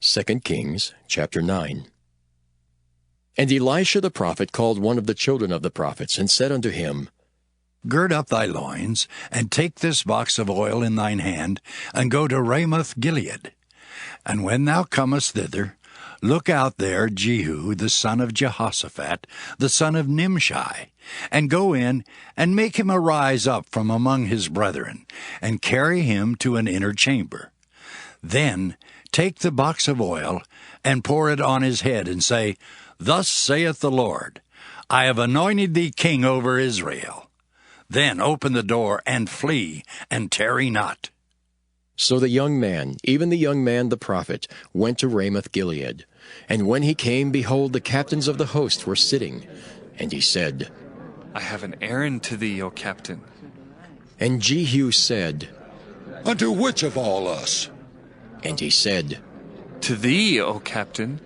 2 Kings chapter 9. And Elisha the prophet called one of the children of the prophets, and said unto him, Gird up thy loins, and take this box of oil in thine hand, and go to Ramoth Gilead. And when thou comest thither, look out there Jehu the son of Jehoshaphat, the son of Nimshi, and go in, and make him arise up from among his brethren, and carry him to an inner chamber. Then take the box of oil, and pour it on his head, and say, Thus saith the Lord, I have anointed thee king over Israel. Then open the door, and flee, and tarry not. So the young man, even the young man the prophet, went to Ramoth Gilead. And when he came, behold, the captains of the host were sitting. And he said, I have an errand to thee, O captain. And Jehu said, Unto which of all us? And he said, To thee, O captain.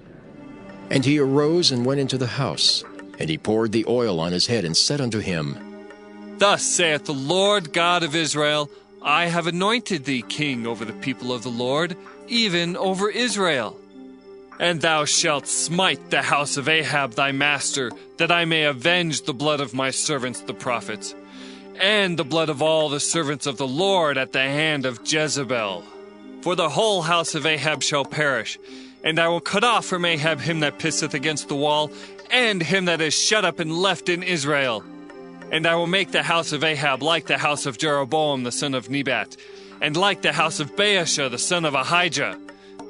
And he arose and went into the house. And he poured the oil on his head, and said unto him, Thus saith the Lord God of Israel, I have anointed thee king over the people of the Lord, even over Israel. And thou shalt smite the house of Ahab thy master, that I may avenge the blood of my servants the prophets, and the blood of all the servants of the Lord at the hand of Jezebel. For the whole house of Ahab shall perish, and I will cut off from Ahab him that pisseth against the wall, and him that is shut up and left in Israel. And I will make the house of Ahab like the house of Jeroboam the son of Nebat, and like the house of Baasha the son of Ahijah.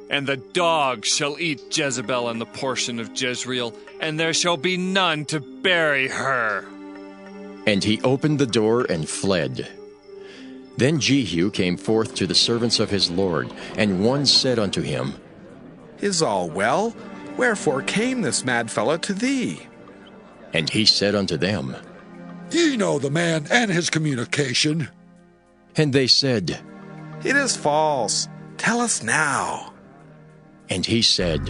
And the dogs shall eat Jezebel and the portion of Jezreel, and there shall be none to bury her. And he opened the door and fled. Then Jehu came forth to the servants of his Lord, and one said unto him, Is all well? Wherefore came this mad fellow to thee? And he said unto them, Ye know the man and his communication. And they said, It is false. Tell us now. And he said,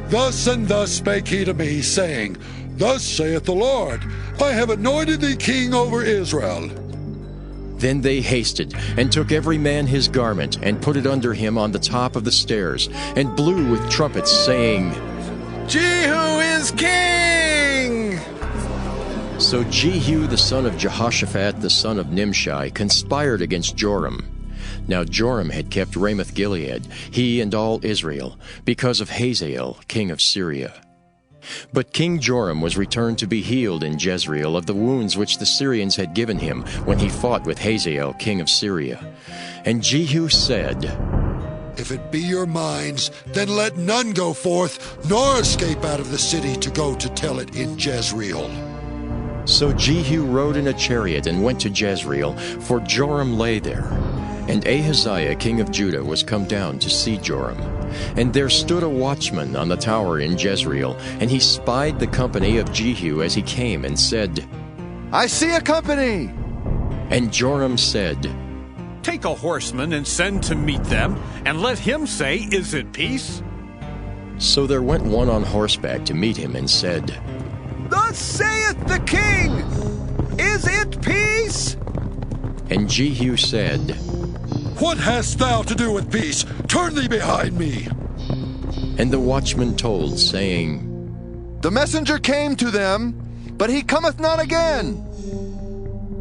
Thus and thus spake he to me, saying, Thus saith the Lord, I have anointed thee king over Israel. Then they hasted, and took every man his garment, and put it under him on the top of the stairs, and blew with trumpets, saying, Jehu is king! So Jehu the son of Jehoshaphat the son of Nimshi conspired against Joram. Now Joram had kept Ramoth Gilead, he and all Israel, because of Hazael king of Syria. But King Joram was returned to be healed in Jezreel of the wounds which the Syrians had given him when he fought with Hazael king of Syria. And Jehu said, If it be your minds, then let none go forth, nor escape out of the city to go to tell it in Jezreel. So Jehu rode in a chariot and went to Jezreel, for Joram lay there. And Ahaziah king of Judah was come down to see Joram. And there stood a watchman on the tower in Jezreel, and he spied the company of Jehu as he came, and said, I see a company. And Joram said, Take a horseman and send to meet them, and let him say, Is it peace? So there went one on horseback to meet him, and said, Thus saith the king, Is it peace? And Jehu said, What hast thou to do with peace? Turn thee behind me. And the watchman told, saying, The messenger came to them, but he cometh not again.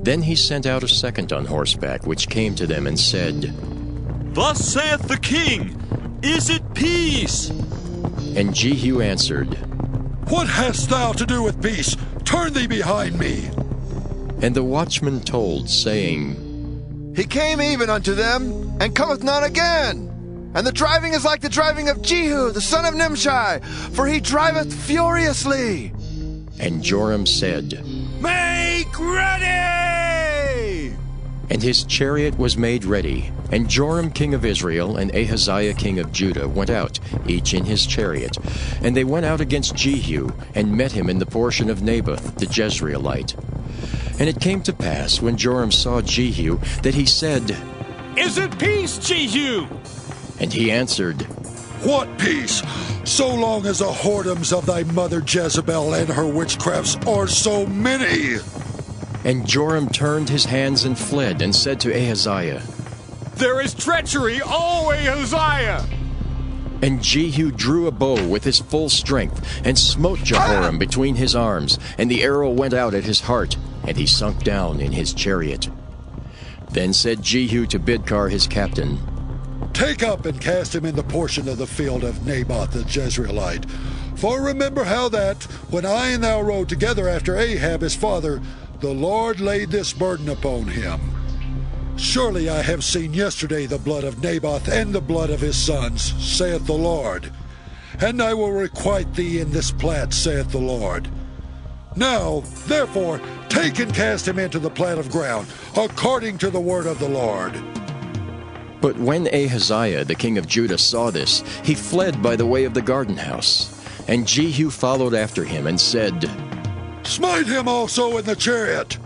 Then he sent out a second on horseback, which came to them, and said, Thus saith the king, Is it peace? And Jehu answered, What hast thou to do with peace? Turn thee behind me. And the watchman told, saying, He came even unto them, and cometh not again. And the driving is like the driving of Jehu, the son of Nimshi, for he driveth furiously. And Joram said, Make ready! And his chariot was made ready. And Joram king of Israel and Ahaziah king of Judah went out, each in his chariot. And they went out against Jehu, and met him in the portion of Naboth the Jezreelite. And it came to pass, when Joram saw Jehu, that he said, Is it peace, Jehu? And he answered, What peace? So long as the whoredoms of thy mother Jezebel and her witchcrafts are so many. And Joram turned his hands and fled, and said to Ahaziah, There is treachery, O Ahaziah! And Jehu drew a bow with his full strength, and smote Jehoram between his arms, and the arrow went out at his heart, and he sunk down in his chariot. Then said Jehu to Bidkar his captain, Take up and cast him in the portion of the field of Naboth the Jezreelite. For remember how that, when I and thou rode together after Ahab his father, the Lord laid this burden upon him. Surely I have seen yesterday the blood of Naboth and the blood of his sons, saith the Lord. And I will requite thee in this plat, saith the Lord. Now, therefore, take and cast him into the plat of ground, according to the word of the Lord. But when Ahaziah the king of Judah saw this, he fled by the way of the garden house. And Jehu followed after him and said, Smite him also in the chariot.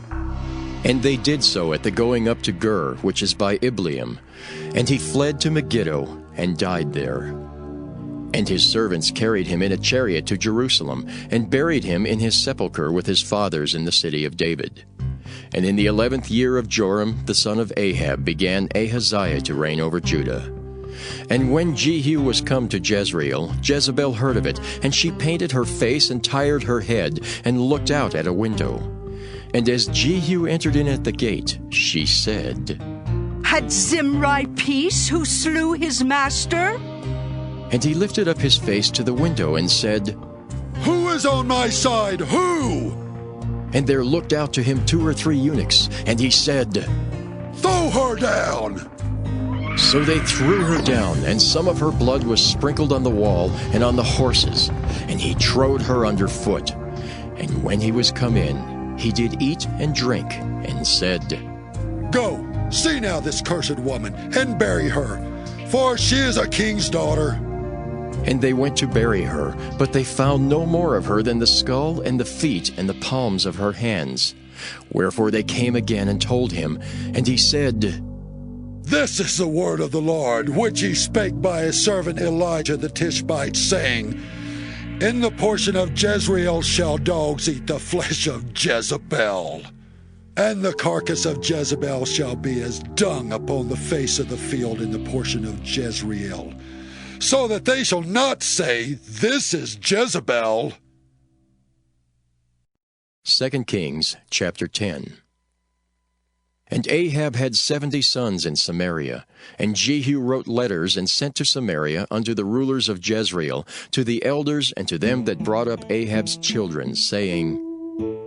And they did so at the going up to Gur, which is by Ibleam. And he fled to Megiddo, and died there. And his servants carried him in a chariot to Jerusalem, and buried him in his sepulchre with his fathers in the city of David. And in the 11th year of Joram, the son of Ahab, began Ahaziah to reign over Judah. And when Jehu was come to Jezreel, Jezebel heard of it, and she painted her face and tired her head, and looked out at a window. And as Jehu entered in at the gate, she said, Had Zimri peace who slew his master? And he lifted up his face to the window and said, Who is on my side? Who? And there looked out to him 2 or 3 eunuchs, and he said, Throw her down! So they threw her down, and some of her blood was sprinkled on the wall and on the horses, and he trode her under foot. And when he was come in, he did eat and drink, and said, Go, see now this cursed woman, and bury her, for she is a king's daughter. And they went to bury her, but they found no more of her than the skull and the feet and the palms of her hands. Wherefore they came again and told him, and he said, This is the word of the Lord, which he spake by his servant Elijah the Tishbite, saying, In the portion of Jezreel shall dogs eat the flesh of Jezebel, and the carcass of Jezebel shall be as dung upon the face of the field in the portion of Jezreel, so that they shall not say, This is Jezebel. 2 Kings chapter 10. And Ahab had 70 sons in Samaria, and Jehu wrote letters and sent to Samaria unto the rulers of Jezreel, to the elders and to them that brought up Ahab's children, saying,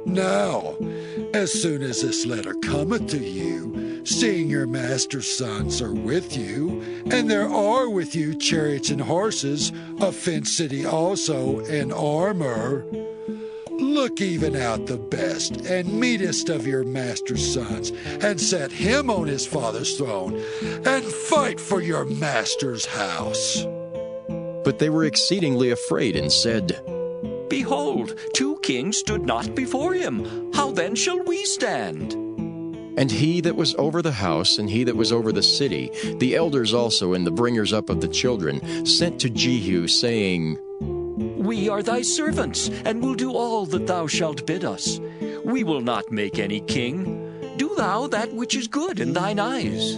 Now, as soon as this letter cometh to you, seeing your master's sons are with you, and there are with you chariots and horses, a fenced city also, and armor, look even out the best and meetest of your master's sons, and set him on his father's throne, and fight for your master's house. But they were exceedingly afraid, and said, Behold, 2 kings stood not before him. How then shall we stand? And he that was over the house, and he that was over the city, the elders also and the bringers up of the children, sent to Jehu, saying, We are thy servants, and will do all that thou shalt bid us. We will not make any king. Do thou that which is good in thine eyes.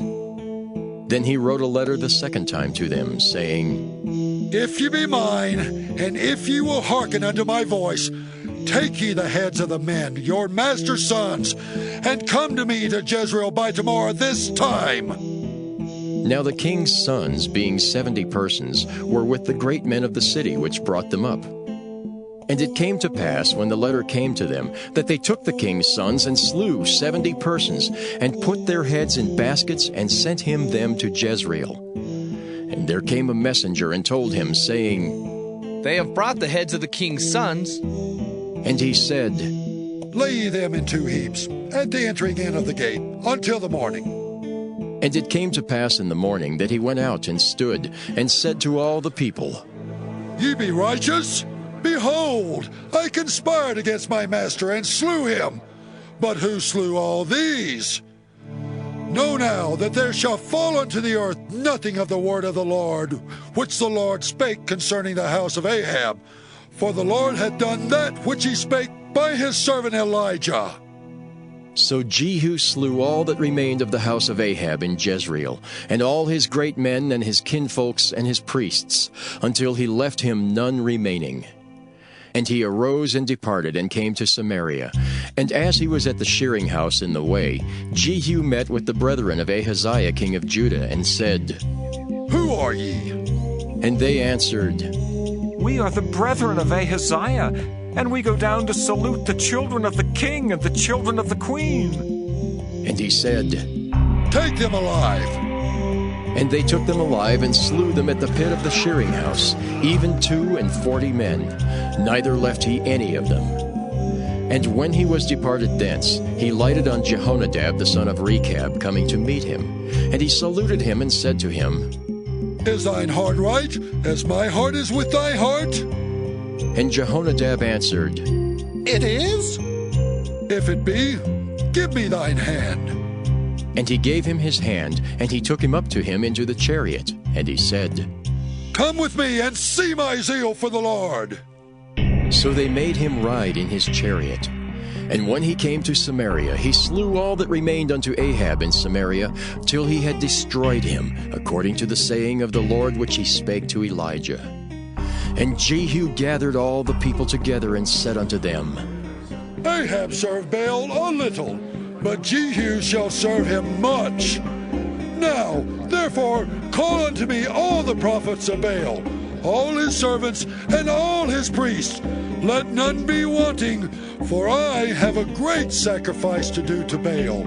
Then he wrote a letter the second time to them, saying, If ye be mine, and if ye will hearken unto my voice, take ye the heads of the men, your master's sons, and come to me to Jezreel by tomorrow this time. Now the king's sons, being 70 persons, were with the great men of the city which brought them up. And it came to pass, when the letter came to them, that they took the king's sons and slew 70 persons, and put their heads in baskets, and sent him them to Jezreel. And there came a messenger and told him, saying, They have brought the heads of the king's sons. And he said, Lay ye them in 2 heaps, at the entering in of the gate, until the morning. And it came to pass in the morning that he went out and stood, and said to all the people, Ye be righteous? Behold, I conspired against my master, and slew him. But who slew all these? Know now that there shall fall unto the earth nothing of the word of the Lord, which the Lord spake concerning the house of Ahab. For the Lord hath done that which he spake by his servant Elijah. So Jehu slew all that remained of the house of Ahab in Jezreel, and all his great men and his kinfolks and his priests, until he left him none remaining. And he arose and departed and came to Samaria. And as he was at the shearing house in the way, Jehu met with the brethren of Ahaziah king of Judah, and said, Who are ye? And they answered, We are the brethren of Ahaziah, and we go down to salute the children of the king and the children of the queen. And he said, Take them alive. And they took them alive and slew them at the pit of the shearing house, even 42 men, neither left he any of them. And when he was departed thence, he lighted on Jehonadab the son of Rechab, coming to meet him. And he saluted him and said to him, Is thine heart right, as my heart is with thy heart? And Jehonadab answered, It is? If it be, give me thine hand. And he gave him his hand, and he took him up to him into the chariot. And he said, Come with me and see my zeal for the Lord. So they made him ride in his chariot. And when he came to Samaria, he slew all that remained unto Ahab in Samaria, till he had destroyed him, according to the saying of the Lord which he spake to Elijah. And Jehu gathered all the people together, and said unto them, Ahab served Baal a little, but Jehu shall serve him much. Now, therefore, call unto me all the prophets of Baal, all his servants, and all his priests. Let none be wanting, for I have a great sacrifice to do to Baal.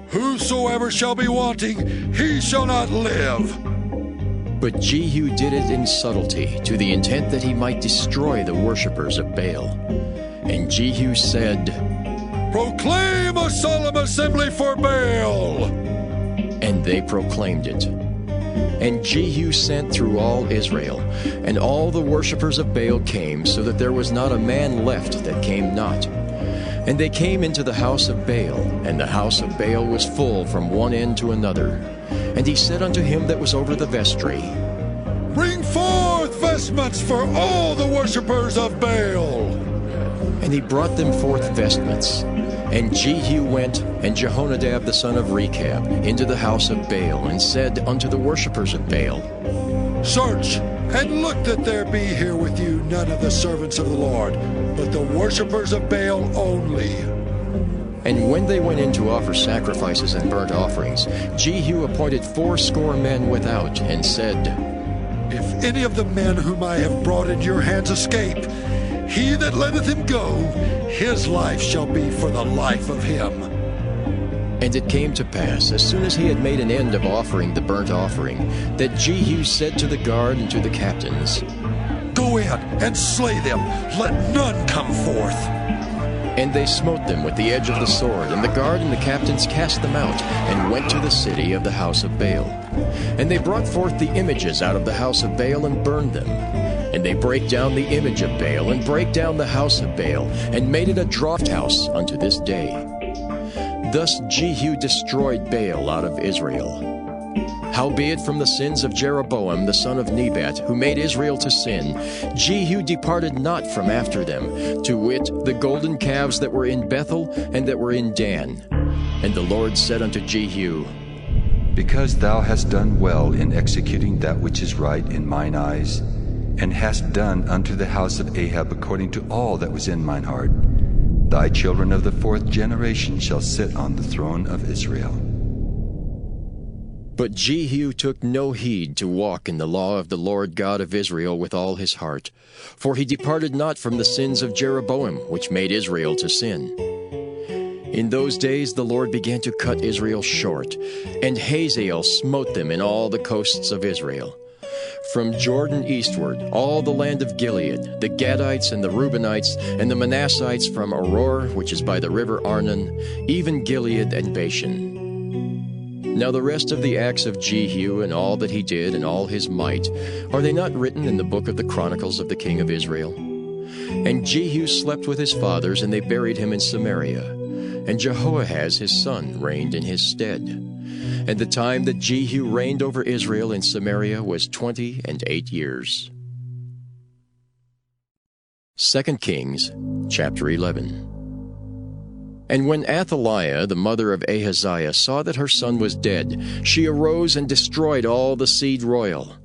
Whosoever shall be wanting, he shall not live. But Jehu did it in subtlety, to the intent that he might destroy the worshippers of Baal. And Jehu said, Proclaim a solemn assembly for Baal. And they proclaimed it. And Jehu sent through all Israel, and all the worshippers of Baal came, so that there was not a man left that came not. And they came into the house of Baal, and the house of Baal was full from one end to another. And he said unto him that was over the vestry, Bring forth vestments for all the worshippers of Baal. And he brought them forth vestments. And Jehu went, and Jehonadab the son of Rechab, into the house of Baal, and said unto the worshippers of Baal, Search, and look that there be here with you none of the servants of the Lord, but the worshippers of Baal only. And when they went in to offer sacrifices and burnt offerings, Jehu appointed 80 men without, and said, If any of the men whom I have brought into your hands escape, he that letteth him go, his life shall be for the life of him. And it came to pass, as soon as he had made an end of offering the burnt offering, that Jehu said to the guard and to the captains, Go in and slay them, let none come forth. And they smote them with the edge of the sword, and the guard and the captains cast them out, and went to the city of the house of Baal. And they brought forth the images out of the house of Baal, and burned them. And they brake down the image of Baal, and brake down the house of Baal, and made it a draught house unto this day. Thus Jehu destroyed Baal out of Israel. Howbeit from the sins of Jeroboam the son of Nebat, who made Israel to sin, Jehu departed not from after them, to wit, the golden calves that were in Bethel and that were in Dan. And the Lord said unto Jehu, Because thou hast done well in executing that which is right in mine eyes, and hast done unto the house of Ahab according to all that was in mine heart, thy children of the 4th generation shall sit on the throne of Israel. But Jehu took no heed to walk in the law of the Lord God of Israel with all his heart, for he departed not from the sins of Jeroboam, which made Israel to sin. In those days the Lord began to cut Israel short, and Hazael smote them in all the coasts of Israel. From Jordan eastward, all the land of Gilead, the Gadites and the Reubenites, and the Manassites from Aroer, which is by the river Arnon, even Gilead and Bashan. Now the rest of the acts of Jehu, and all that he did, and all his might, are they not written in the book of the Chronicles of the king of Israel? And Jehu slept with his fathers, and they buried him in Samaria. And Jehoahaz his son reigned in his stead. And the time that Jehu reigned over Israel in Samaria was 28 years. 2 Kings, chapter 11. And when Athaliah, the mother of Ahaziah, saw that her son was dead, she arose and destroyed all the seed royal.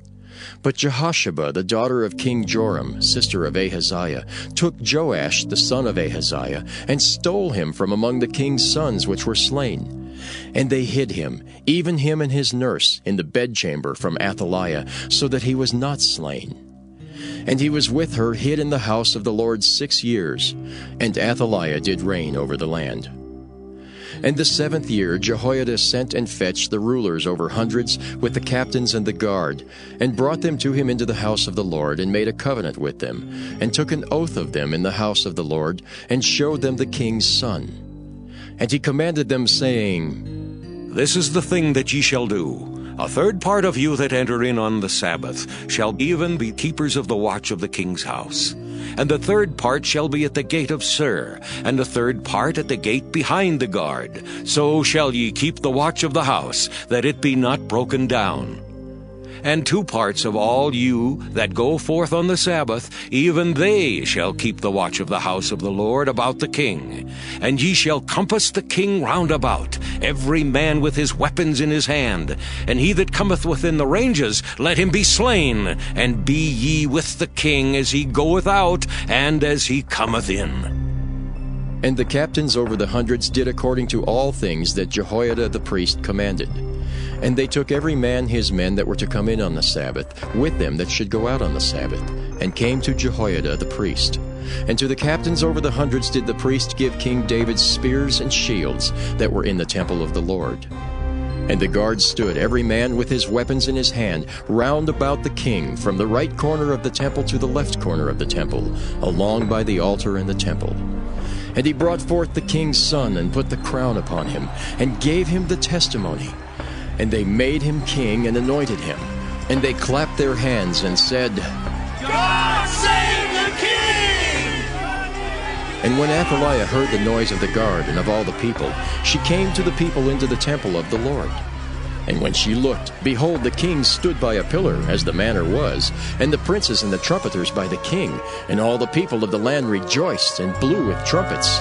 But Jehosheba, the daughter of King Joram, sister of Ahaziah, took Joash, the son of Ahaziah, and stole him from among the king's sons which were slain. And they hid him, even him and his nurse, in the bedchamber from Athaliah, so that he was not slain. And he was with her hid in the house of the Lord 6 years, and Athaliah did reign over the land. And the 7th year Jehoiada sent and fetched the rulers over hundreds with the captains and the guard, and brought them to him into the house of the Lord, and made a covenant with them, and took an oath of them in the house of the Lord, and showed them the king's son. And he commanded them, saying, This is the thing that ye shall do. A third part of you that enter in on the Sabbath shall even be keepers of the watch of the king's house. And the third part shall be at the gate of Sur, and the third part at the gate behind the guard. So shall ye keep the watch of the house, that it be not broken down. And 2 parts of all you that go forth on the Sabbath, even they shall keep the watch of the house of the Lord about the king. And ye shall compass the king round about, every man with his weapons in his hand. And he that cometh within the ranges, let him be slain. And be ye with the king as he goeth out, and as he cometh in. And the captains over the hundreds did according to all things that Jehoiada the priest commanded. And they took every man his men that were to come in on the Sabbath, with them that should go out on the Sabbath, and came to Jehoiada the priest. And to the captains over the hundreds did the priest give King David spears and shields that were in the temple of the Lord. And the guards stood, every man with his weapons in his hand, round about the king, from the right corner of the temple to the left corner of the temple, along by the altar and the temple. And he brought forth the king's son, and put the crown upon him, and gave him the testimony. And they made him king, and anointed him. And they clapped their hands, and said, God save the king! And when Athaliah heard the noise of the guard and of all the people, she came to the people into the temple of the Lord. And when she looked, behold, the king stood by a pillar, as the manner was, and the princes and the trumpeters by the king, and all the people of the land rejoiced, and blew with trumpets.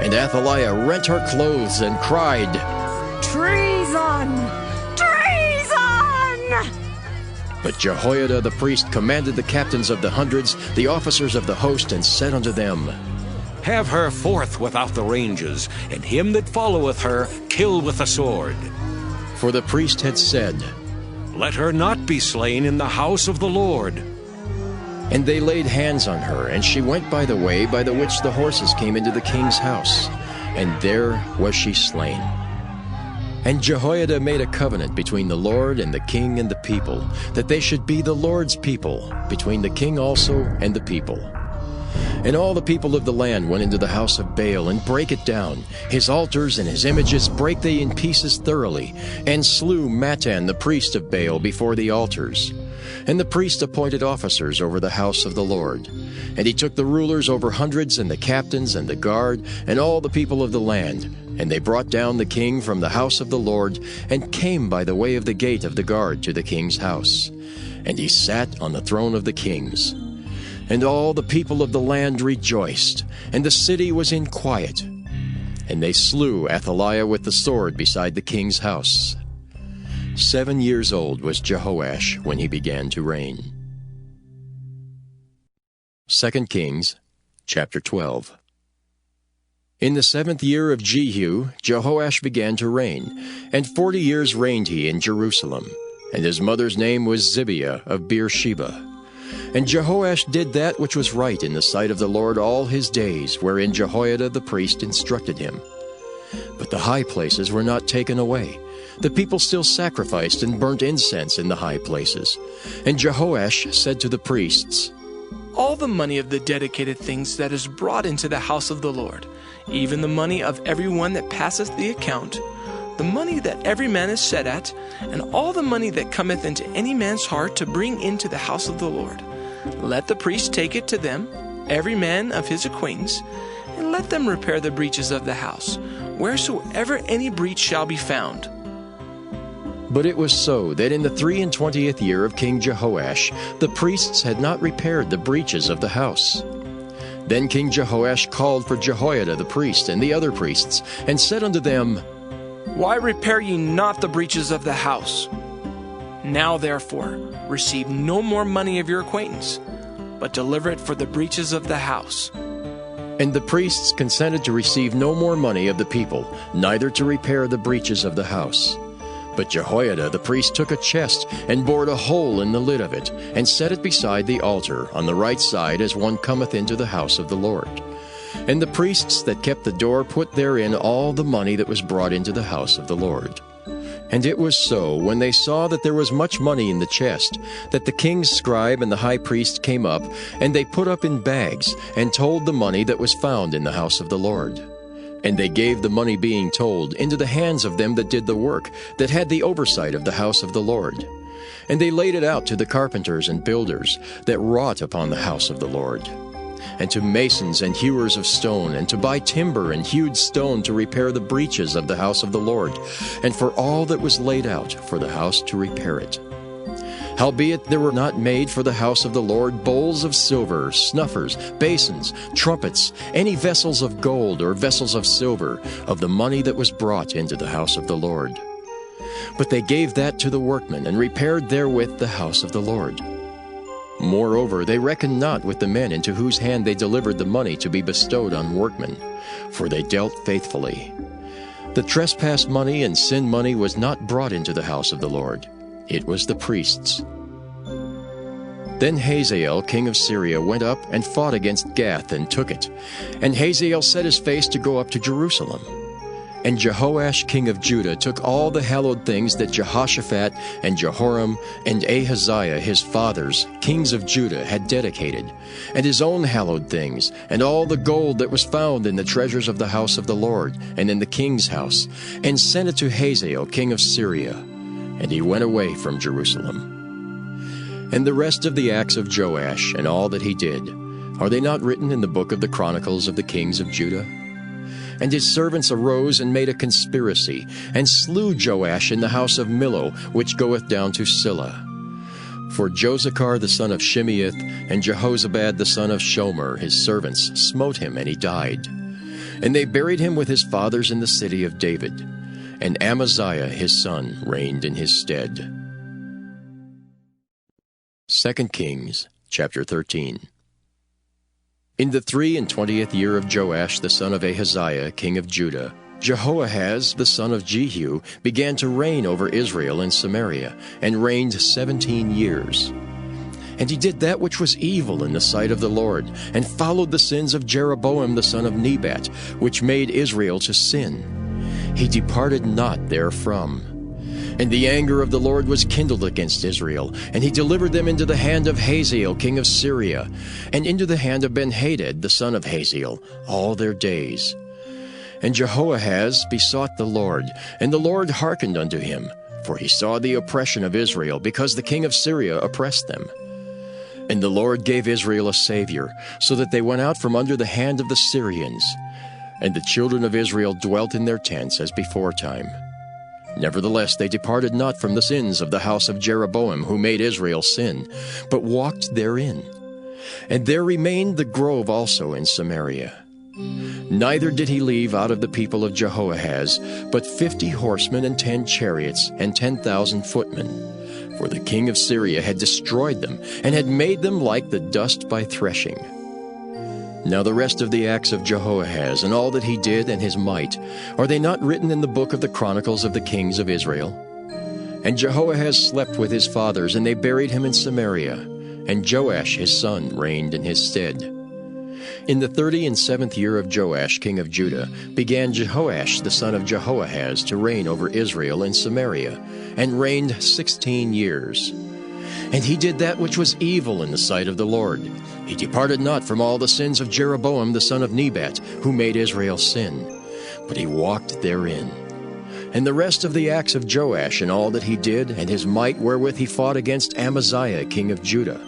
And Athaliah rent her clothes, and cried, Treason! Treason! But Jehoiada the priest commanded the captains of the hundreds, the officers of the host, and said unto them, Have her forth without the ranges, and him that followeth her kill with the sword. For the priest had said, Let her not be slain in the house of the Lord. And they laid hands on her, and she went by the way by the which the horses came into the king's house, and there was she slain. And Jehoiada made a covenant between the Lord and the king and the people, that they should be the Lord's people, between the king also and the people. And all the people of the land went into the house of Baal, and brake it down. His altars and his images brake they in pieces thoroughly, and slew Mattan the priest of Baal before the altars. And the priest appointed officers over the house of the Lord. And he took the rulers over hundreds, and the captains, and the guard, and all the people of the land. And they brought down the king from the house of the Lord, and came by the way of the gate of the guard to the king's house. And he sat on the throne of the kings. And all the people of the land rejoiced, and the city was in quiet. And they slew Athaliah with the sword beside the king's house. 7 years old was Jehoash when he began to reign. 2 Kings, chapter 12. In the 7th year of Jehu, Jehoash began to reign, and 40 years reigned he in Jerusalem. And his mother's name was Zibiah of Beersheba. And Jehoash did that which was right in the sight of the Lord all his days, wherein Jehoiada the priest instructed him. But the high places were not taken away. The people still sacrificed and burnt incense in the high places. And Jehoash said to the priests, All the money of the dedicated things that is brought into the house of the Lord, even the money of every one that passeth the account, the money that every man is set at, and all the money that cometh into any man's heart to bring into the house of the Lord, let the priest take it to them, every man of his acquaintance, and let them repair the breaches of the house, wheresoever any breach shall be found. But it was so that in the 23 year of King Jehoash, the priests had not repaired the breaches of the house. Then King Jehoash called for Jehoiada the priest and the other priests, and said unto them, Why repair ye not the breaches of the house? Now therefore receive no more money of your acquaintance, but deliver it for the breaches of the house. And the priests consented to receive no more money of the people, neither to repair the breaches of the house. But Jehoiada the priest took a chest, and bored a hole in the lid of it, and set it beside the altar, on the right side, as one cometh into the house of the Lord. And the priests that kept the door put therein all the money that was brought into the house of the Lord. And it was so, when they saw that there was much money in the chest, that the king's scribe and the high priest came up, and they put up in bags, and told the money that was found in the house of the Lord. And they gave the money being told into the hands of them that did the work, that had the oversight of the house of the Lord. And they laid it out to the carpenters and builders that wrought upon the house of the Lord, and to masons and hewers of stone, and to buy timber and hewed stone to repair the breaches of the house of the Lord, and for all that was laid out for the house to repair it. Howbeit there were not made for the house of the Lord bowls of silver, snuffers, basins, trumpets, any vessels of gold or vessels of silver, of the money that was brought into the house of the Lord. But they gave that to the workmen, and repaired therewith the house of the Lord. Moreover, they reckoned not with the men into whose hand they delivered the money to be bestowed on workmen, for they dealt faithfully. The trespass money and sin money was not brought into the house of the Lord. It was the priests. Then Hazael, king of Syria, went up and fought against Gath, and took it. And Hazael set his face to go up to Jerusalem. And Jehoash, king of Judah, took all the hallowed things that Jehoshaphat and Jehoram and Ahaziah his fathers, kings of Judah, had dedicated, and his own hallowed things, and all the gold that was found in the treasures of the house of the Lord, and in the king's house, and sent it to Hazael, king of Syria. And he went away from Jerusalem. And the rest of the acts of Joash, and all that he did, are they not written in the book of the Chronicles of the kings of Judah? And his servants arose and made a conspiracy, and slew Joash in the house of Millo, which goeth down to Silla. For Josachar the son of Shimeath, and Jehozabad the son of Shomer, his servants, smote him, and he died. And they buried him with his fathers in the city of David. And Amaziah his son reigned in his stead. 2 Kings chapter 13. In the 23 year of Joash the son of Ahaziah, king of Judah, Jehoahaz the son of Jehu began to reign over Israel in Samaria, and reigned 17 years. And he did that which was evil in the sight of the Lord, and followed the sins of Jeroboam the son of Nebat, which made Israel to sin. He departed not therefrom. And the anger of the Lord was kindled against Israel, and he delivered them into the hand of Hazael king of Syria, and into the hand of Benhadad the son of Hazael, all their days. And Jehoahaz besought the Lord, and the Lord hearkened unto him, for he saw the oppression of Israel, because the king of Syria oppressed them. And the Lord gave Israel a Savior, so that they went out from under the hand of the Syrians. And the children of Israel dwelt in their tents as beforetime. Nevertheless they departed not from the sins of the house of Jeroboam, who made Israel sin, but walked therein. And there remained the grove also in Samaria. Neither did he leave out of the people of Jehoahaz, but 50 horsemen and 10 chariots and 10,000 footmen. For the king of Syria had destroyed them, and had made them like the dust by threshing. Now the rest of the acts of Jehoahaz, and all that he did, and his might, are they not written in the book of the Chronicles of the kings of Israel? And Jehoahaz slept with his fathers, and they buried him in Samaria. And Joash his son reigned in his stead. In the 37th year of Joash king of Judah began Jehoash the son of Jehoahaz to reign over Israel in Samaria, and reigned 16 years. And he did that which was evil in the sight of the Lord. He departed not from all the sins of Jeroboam the son of Nebat, who made Israel sin, but he walked therein. And the rest of the acts of Joash, and all that he did, and his might wherewith he fought against Amaziah king of Judah,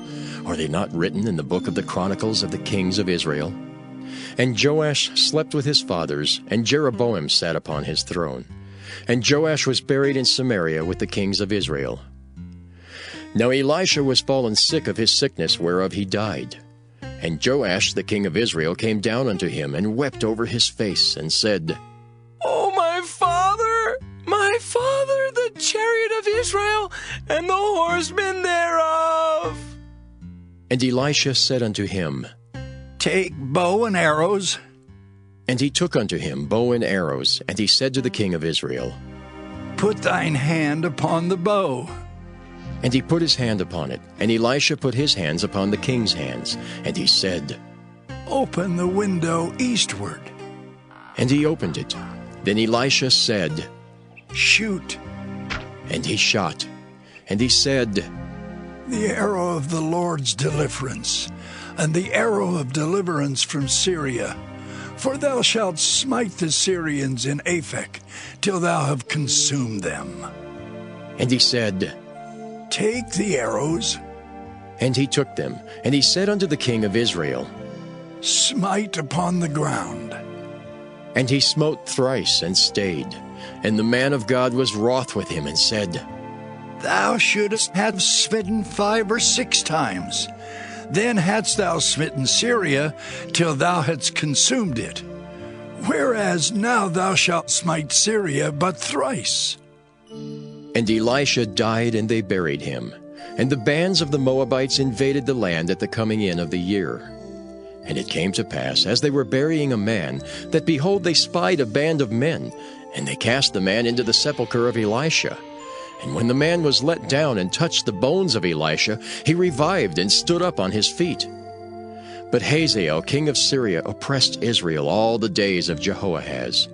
are they not written in the book of the Chronicles of the kings of Israel? And Joash slept with his fathers, and Jeroboam sat upon his throne. And Joash was buried in Samaria with the kings of Israel. Now Elisha was fallen sick of his sickness whereof he died. And Joash the king of Israel came down unto him, and wept over his face, and said, "O my father, the chariot of Israel, and the horsemen thereof!" And Elisha said unto him, "Take bow and arrows." And he took unto him bow and arrows, and he said to the king of Israel, "Put thine hand upon the bow." And he put his hand upon it, and Elisha put his hands upon the king's hands, and he said, "Open the window eastward." And he opened it. Then Elisha said, "Shoot." And he shot. And he said, "The arrow of the Lord's deliverance, and the arrow of deliverance from Syria. For thou shalt smite the Syrians in Aphek, till thou have consumed them." And he said, "Take the arrows." And he took them. And he said unto the king of Israel, "Smite upon the ground." And he smote thrice, and stayed. And the man of God was wroth with him, and said, "Thou shouldest have smitten 5 or 6 times. Then hadst thou smitten Syria, till thou hadst consumed it. Whereas now thou shalt smite Syria but thrice." And Elisha died, and they buried him. And the bands of the Moabites invaded the land at the coming in of the year. And it came to pass, as they were burying a man, that behold, they spied a band of men, and they cast the man into the sepulchre of Elisha. And when the man was let down and touched the bones of Elisha, he revived and stood up on his feet. But Hazael king of Syria oppressed Israel all the days of Jehoahaz.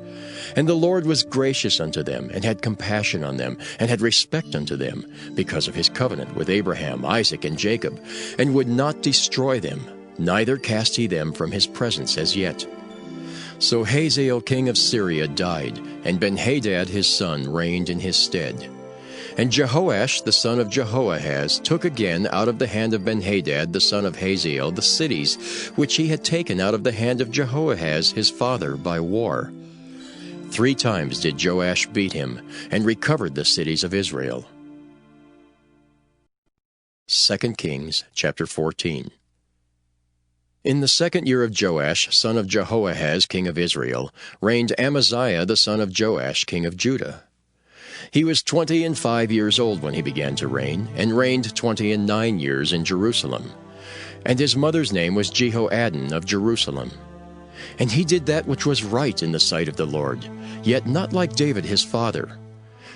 And the Lord was gracious unto them, and had compassion on them, and had respect unto them, because of his covenant with Abraham, Isaac, and Jacob, and would not destroy them, neither cast he them from his presence as yet. So Hazael king of Syria died, and Benhadad his son reigned in his stead. And Jehoash the son of Jehoahaz took again out of the hand of Benhadad the son of Hazael the cities which he had taken out of the hand of Jehoahaz his father by war. 3 times did Joash beat him, and recovered the cities of Israel. 2 Kings chapter 14. In the 2nd year of Joash, son of Jehoahaz, king of Israel, reigned Amaziah the son of Joash, king of Judah. He was 25 years old when he began to reign, and reigned 29 years in Jerusalem. And his mother's name was Jehoaddan of Jerusalem. And he did that which was right in the sight of the Lord, yet not like David his father.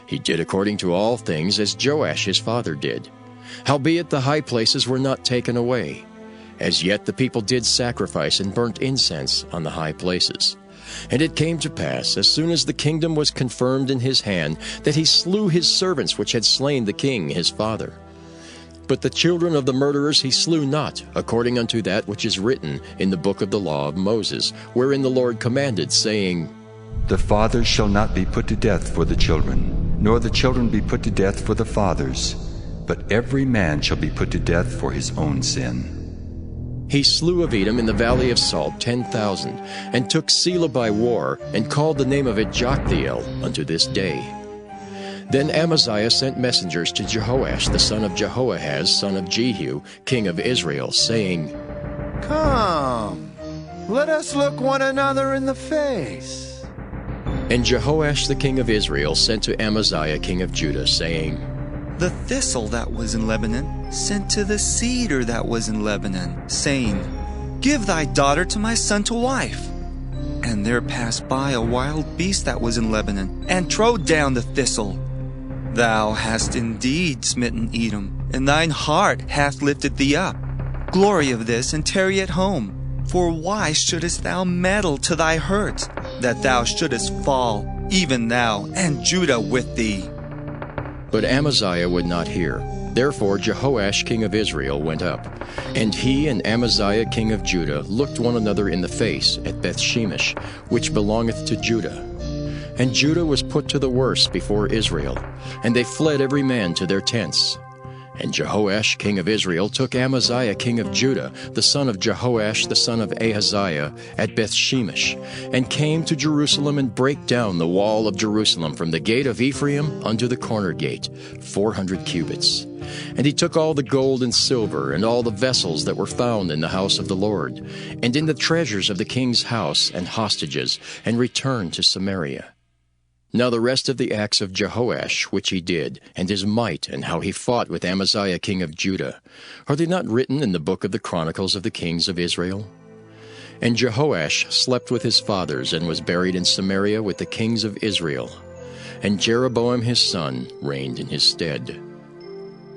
He did according to all things as Joash his father did. Howbeit the high places were not taken away. As yet the people did sacrifice and burnt incense on the high places. And it came to pass, as soon as the kingdom was confirmed in his hand, that he slew his servants which had slain the king his father. But the children of the murderers he slew not, according unto that which is written in the book of the law of Moses, wherein the Lord commanded, saying, The fathers shall not be put to death for the children, nor the children be put to death for the fathers, but every man shall be put to death for his own sin. He slew of Edom in the valley of Salt 10,000, and took Selah by war, and called the name of it Joktheel unto this day. Then Amaziah sent messengers to Jehoash the son of Jehoahaz, son of Jehu, king of Israel, saying, Come, let us look one another in the face. And Jehoash the king of Israel sent to Amaziah king of Judah, saying, The thistle that was in Lebanon sent to the cedar that was in Lebanon, saying, Give thy daughter to my son to wife. And there passed by a wild beast that was in Lebanon, and trode down the thistle. Thou hast indeed smitten Edom, and thine heart hath lifted thee up. Glory of this, and tarry at home. For why shouldest thou meddle to thy hurt, that thou shouldest fall, even thou, and Judah with thee? But Amaziah would not hear. Therefore Jehoash king of Israel went up, and he and Amaziah king of Judah looked one another in the face at Bethshemesh, which belongeth to Judah. And Judah was put to the worse before Israel, and they fled every man to their tents. And Jehoash king of Israel took Amaziah king of Judah, the son of Jehoash the son of Ahaziah, at Bethshemesh, and came to Jerusalem, and brake down the wall of Jerusalem from the gate of Ephraim unto the corner gate, 400 cubits. And he took all the gold and silver, and all the vessels that were found in the house of the Lord, and in the treasures of the king's house, and hostages, and returned to Samaria. Now the rest of the acts of Jehoash, which he did, and his might, and how he fought with Amaziah king of Judah, are they not written in the book of the Chronicles of the kings of Israel? And Jehoash slept with his fathers, and was buried in Samaria with the kings of Israel. And Jeroboam his son reigned in his stead.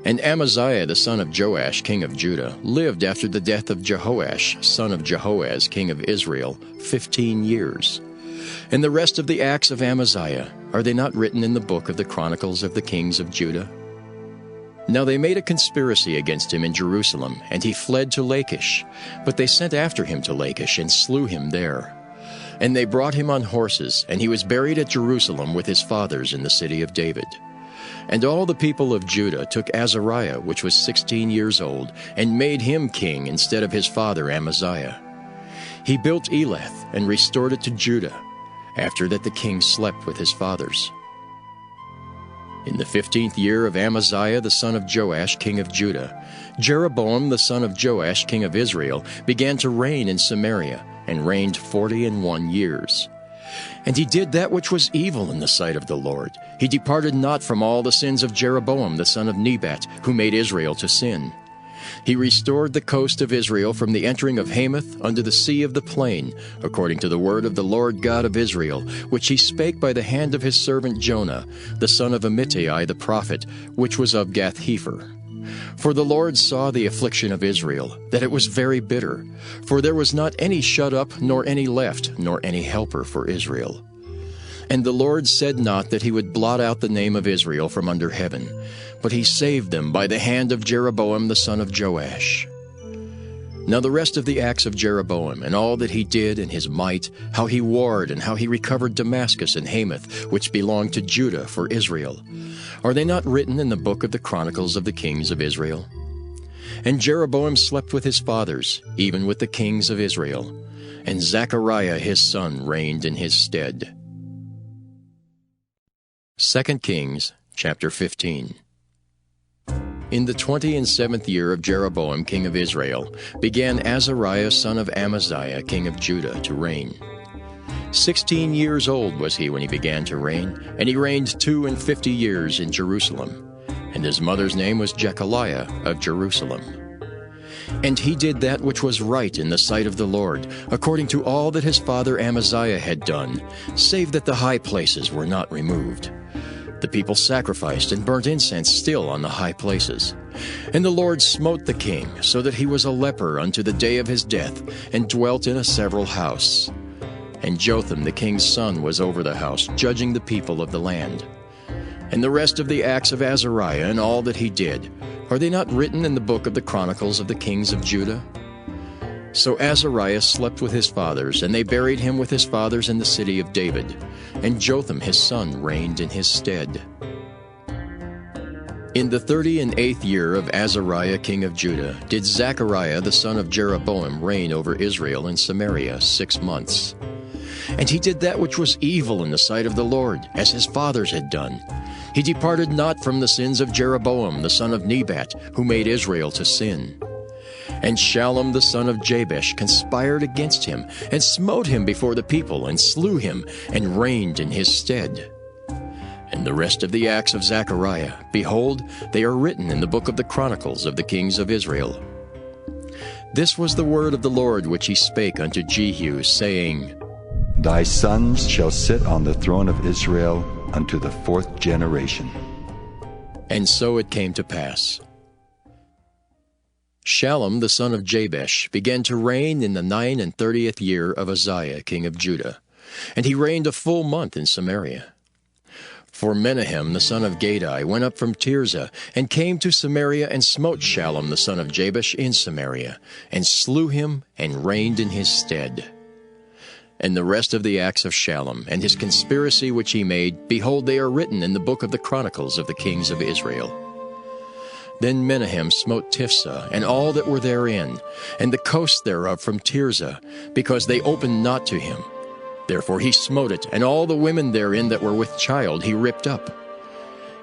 And Amaziah the son of Joash king of Judah lived after the death of Jehoash son of Jehoahaz king of Israel 15 years. And the rest of the acts of Amaziah, are they not written in the book of the Chronicles of the kings of Judah? Now they made a conspiracy against him in Jerusalem, and he fled to Lachish. But they sent after him to Lachish, and slew him there. And they brought him on horses, and he was buried at Jerusalem with his fathers in the city of David. And all the people of Judah took Azariah, which was 16 years old, and made him king instead of his father Amaziah. He built Elath, and restored it to Judah. After that the king slept with his fathers. In the 15th year of Amaziah the son of Joash king of Judah, Jeroboam the son of Joash king of Israel began to reign in Samaria, and reigned 41 years. And he did that which was evil in the sight of the Lord. He departed not from all the sins of Jeroboam the son of Nebat, who made Israel to sin. He restored the coast of Israel from the entering of Hamath unto the sea of the plain, according to the word of the Lord God of Israel, which he spake by the hand of his servant Jonah, the son of Amittai the prophet, which was of Gath-hepher. For the Lord saw the affliction of Israel, that it was very bitter, for there was not any shut up, nor any left, nor any helper for Israel. And the Lord said not that he would blot out the name of Israel from under heaven, but he saved them by the hand of Jeroboam the son of Joash. Now the rest of the acts of Jeroboam, and all that he did, and his might, how he warred, and how he recovered Damascus and Hamath, which belonged to Judah for Israel, are they not written in the book of the Chronicles of the kings of Israel? And Jeroboam slept with his fathers, even with the kings of Israel, and Zechariah his son reigned in his stead. 2 Kings chapter 15. In the 27th year of Jeroboam king of Israel began Azariah son of Amaziah king of Judah to reign. 16 years old was he when he began to reign, and he reigned 52 years in Jerusalem. And his mother's name was Jechaliah of Jerusalem. And he did that which was right in the sight of the Lord, according to all that his father Amaziah had done, save that the high places were not removed. The people sacrificed and burnt incense still on the high places. And the Lord smote the king, so that he was a leper unto the day of his death, and dwelt in a several house. And Jotham the king's son was over the house, judging the people of the land. And the rest of the acts of Azariah and all that he did, are they not written in the book of the Chronicles of the kings of Judah? So Azariah slept with his fathers, and they buried him with his fathers in the city of David. And Jotham his son reigned in his stead. In the 38th year of Azariah king of Judah did Zechariah the son of Jeroboam reign over Israel in Samaria 6 months. And he did that which was evil in the sight of the Lord, as his fathers had done. He departed not from the sins of Jeroboam the son of Nebat, who made Israel to sin. And Shallum the son of Jabesh conspired against him, and smote him before the people, and slew him, and reigned in his stead. And the rest of the acts of Zechariah, behold, they are written in the book of the Chronicles of the kings of Israel. This was the word of the Lord which he spake unto Jehu, saying, Thy sons shall sit on the throne of Israel unto the 4th generation. And so it came to pass. Shallum the son of Jabesh began to reign in the 39th year of Uzziah king of Judah, and he reigned a full month in Samaria. For Menahem the son of Gadai went up from Tirzah, and came to Samaria, and smote Shallum the son of Jabesh in Samaria, and slew him, and reigned in his stead. And the rest of the acts of Shallum, and his conspiracy which he made, behold, they are written in the book of the Chronicles of the kings of Israel. Then Menahem smote Tiphsah, and all that were therein, and the coast thereof from Tirzah, because they opened not to him. Therefore he smote it, and all the women therein that were with child he ripped up.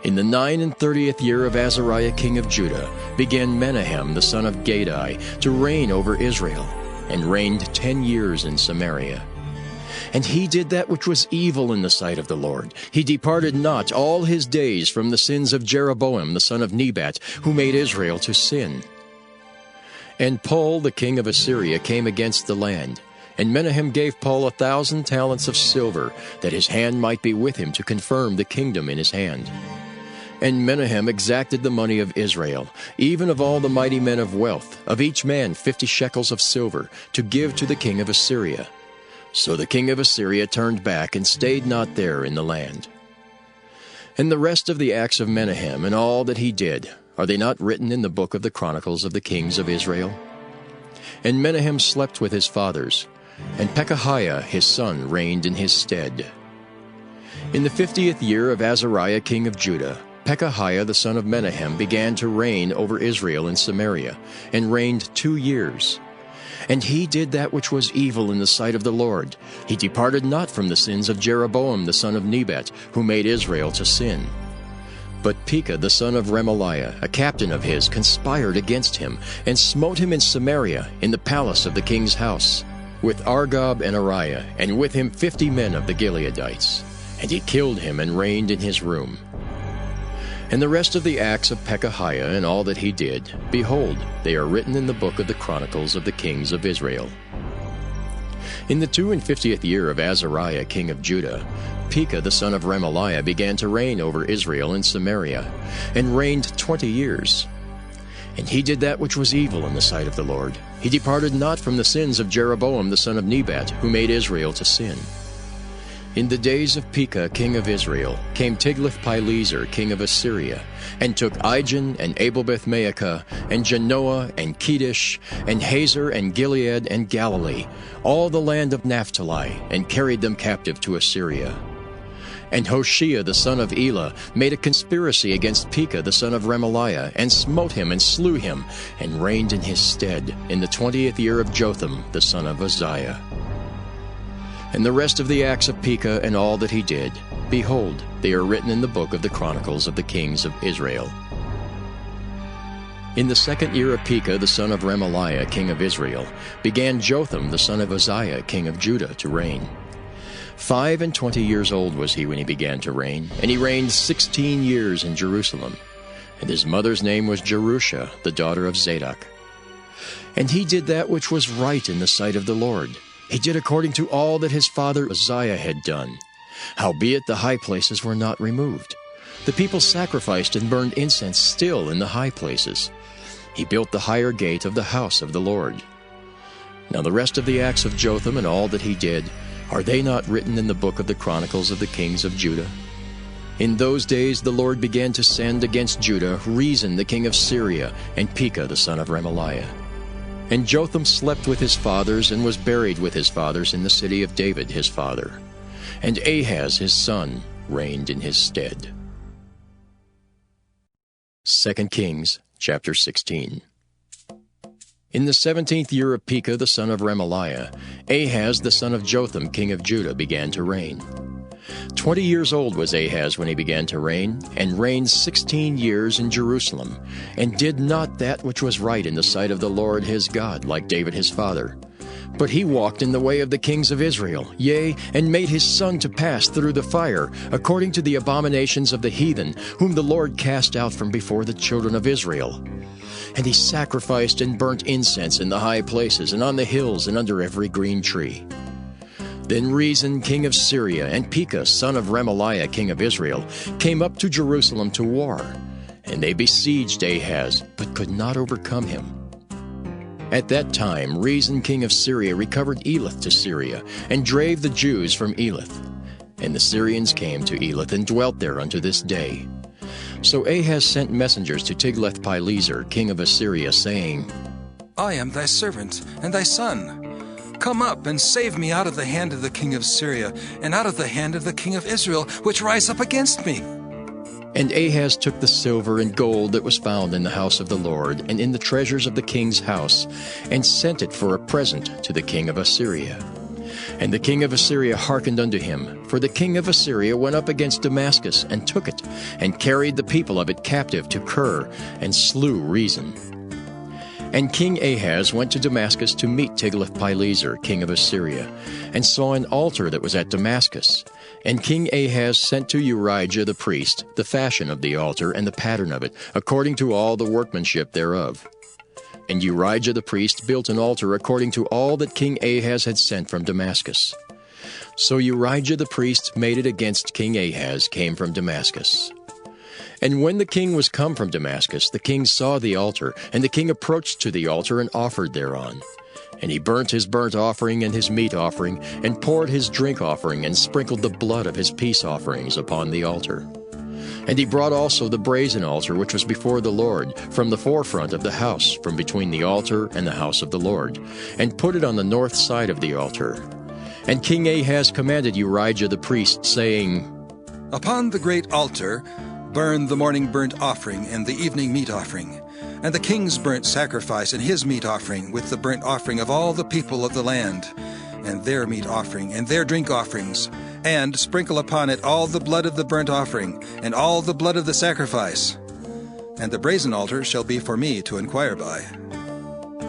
In the 39th year of Azariah king of Judah began Menahem the son of Gadai to reign over Israel, and reigned 10 years in Samaria. And he did that which was evil in the sight of the Lord. He departed not all his days from the sins of Jeroboam the son of Nebat, who made Israel to sin. And Pul the king of Assyria came against the land, and Menahem gave Pul 1,000 talents of silver, that his hand might be with him to confirm the kingdom in his hand. And Menahem exacted the money of Israel, even of all the mighty men of wealth, of each man 50 shekels of silver, to give to the king of Assyria. So the king of Assyria turned back, and stayed not there in the land. And the rest of the acts of Menahem, and all that he did, are they not written in the book of the Chronicles of the kings of Israel? And Menahem slept with his fathers, and Pekahiah his son reigned in his stead. In the 50th year of Azariah king of Judah, Pekahiah the son of Menahem began to reign over Israel in Samaria, and reigned 2 years. And he did that which was evil in the sight of the Lord. He departed not from the sins of Jeroboam the son of Nebat, who made Israel to sin. But Pekah the son of Remaliah, a captain of his, conspired against him, and smote him in Samaria, in the palace of the king's house, with Argob and Ariah, and with him 50 men of the Gileadites. And he killed him, and reigned in his room. And the rest of the acts of Pekahiah, and all that he did, behold, they are written in the book of the Chronicles of the kings of Israel. In the 52nd year of Azariah king of Judah, Pekah the son of Remaliah began to reign over Israel in Samaria, and reigned 20 years. And he did that which was evil in the sight of the Lord. He departed not from the sins of Jeroboam the son of Nebat, who made Israel to sin. In the days of Pekah king of Israel came Tiglath-Pileser king of Assyria, and took Ijon and Abel-Beth-Maacah, and Genoa and Kedesh, and Hazor and Gilead and Galilee, all the land of Naphtali, and carried them captive to Assyria. And Hoshea the son of Elah made a conspiracy against Pekah the son of Remaliah, and smote him and slew him, and reigned in his stead in the 20th year of Jotham the son of Uzziah. And the rest of the acts of Pekah, and all that he did, behold, they are written in the book of the Chronicles of the kings of Israel. In the 2nd year of Pekah the son of Remaliah king of Israel began Jotham the son of Uzziah king of Judah to reign. 25 years old was he when he began to reign, and he reigned 16 years in Jerusalem. And his mother's name was Jerusha, the daughter of Zadok. And he did that which was right in the sight of the Lord. He did according to all that his father Uzziah had done. Howbeit the high places were not removed. The people sacrificed and burned incense still in the high places. He built the higher gate of the house of the Lord. Now the rest of the acts of Jotham, and all that he did, are they not written in the book of the Chronicles of the kings of Judah? In those days the Lord began to send against Judah Rezin the king of Syria, and Pekah the son of Remaliah. And Jotham slept with his fathers, and was buried with his fathers in the city of David his father. And Ahaz his son reigned in his stead. 2 Kings chapter 16. In the 17th year of Pekah the son of Remaliah, Ahaz the son of Jotham king of Judah began to reign. 20 years old was Ahaz when he began to reign, and reigned 16 years in Jerusalem, and did not that which was right in the sight of the Lord his God, like David his father. But he walked in the way of the kings of Israel, yea, and made his son to pass through the fire, according to the abominations of the heathen, whom the Lord cast out from before the children of Israel. And he sacrificed and burnt incense in the high places, and on the hills, and under every green tree. Then Rezin king of Syria, and Pekah son of Remaliah king of Israel, came up to Jerusalem to war. And they besieged Ahaz, but could not overcome him. At that time Rezin king of Syria recovered Elath to Syria, and drave the Jews from Elath. And the Syrians came to Elath, and dwelt there unto this day. So Ahaz sent messengers to Tiglath-Pileser king of Assyria, saying, I am thy servant, and thy son. Come up, and save me out of the hand of the king of Syria, and out of the hand of the king of Israel, which rise up against me. And Ahaz took the silver and gold that was found in the house of the Lord, and in the treasures of the king's house, and sent it for a present to the king of Assyria. And the king of Assyria hearkened unto him, for the king of Assyria went up against Damascus, and took it, and carried the people of it captive to Kir, and slew Rezin. And King Ahaz went to Damascus to meet Tiglath-Pileser, king of Assyria, and saw an altar that was at Damascus. And King Ahaz sent to Urijah the priest the fashion of the altar and the pattern of it, according to all the workmanship thereof. And Urijah the priest built an altar according to all that King Ahaz had sent from Damascus. So Urijah the priest made it against King Ahaz came from Damascus. And when the king was come from Damascus, the king saw the altar, and the king approached to the altar and offered thereon. And he burnt his burnt offering and his meat offering, and poured his drink offering, and sprinkled the blood of his peace offerings upon the altar. And he brought also the brazen altar which was before the Lord, from the forefront of the house, from between the altar and the house of the Lord, and put it on the north side of the altar. And King Ahaz commanded Urijah the priest, saying, Upon the great altar burn the morning burnt offering and the evening meat offering, and the king's burnt sacrifice and his meat offering, with the burnt offering of all the people of the land, and their meat offering and their drink offerings, and sprinkle upon it all the blood of the burnt offering, and all the blood of the sacrifice. And the brazen altar shall be for me to inquire by.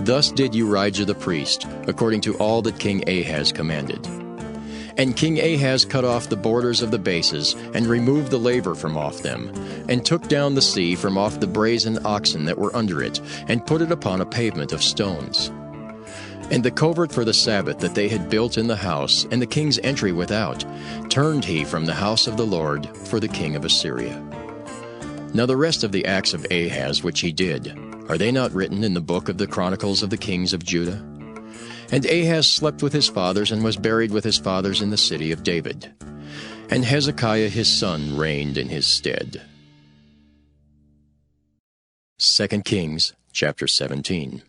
Thus did Urijah the priest, according to all that King Ahaz commanded. And King Ahaz cut off the borders of the bases, and removed the laver from off them, and took down the sea from off the brazen oxen that were under it, and put it upon a pavement of stones. And the covert for the Sabbath that they had built in the house, and the king's entry without, turned he from the house of the Lord for the king of Assyria. Now the rest of the acts of Ahaz which he did, are they not written in the book of the Chronicles of the kings of Judah? And Ahaz slept with his fathers, and was buried with his fathers in the city of David. And Hezekiah his son reigned in his stead. 2 Kings chapter 17.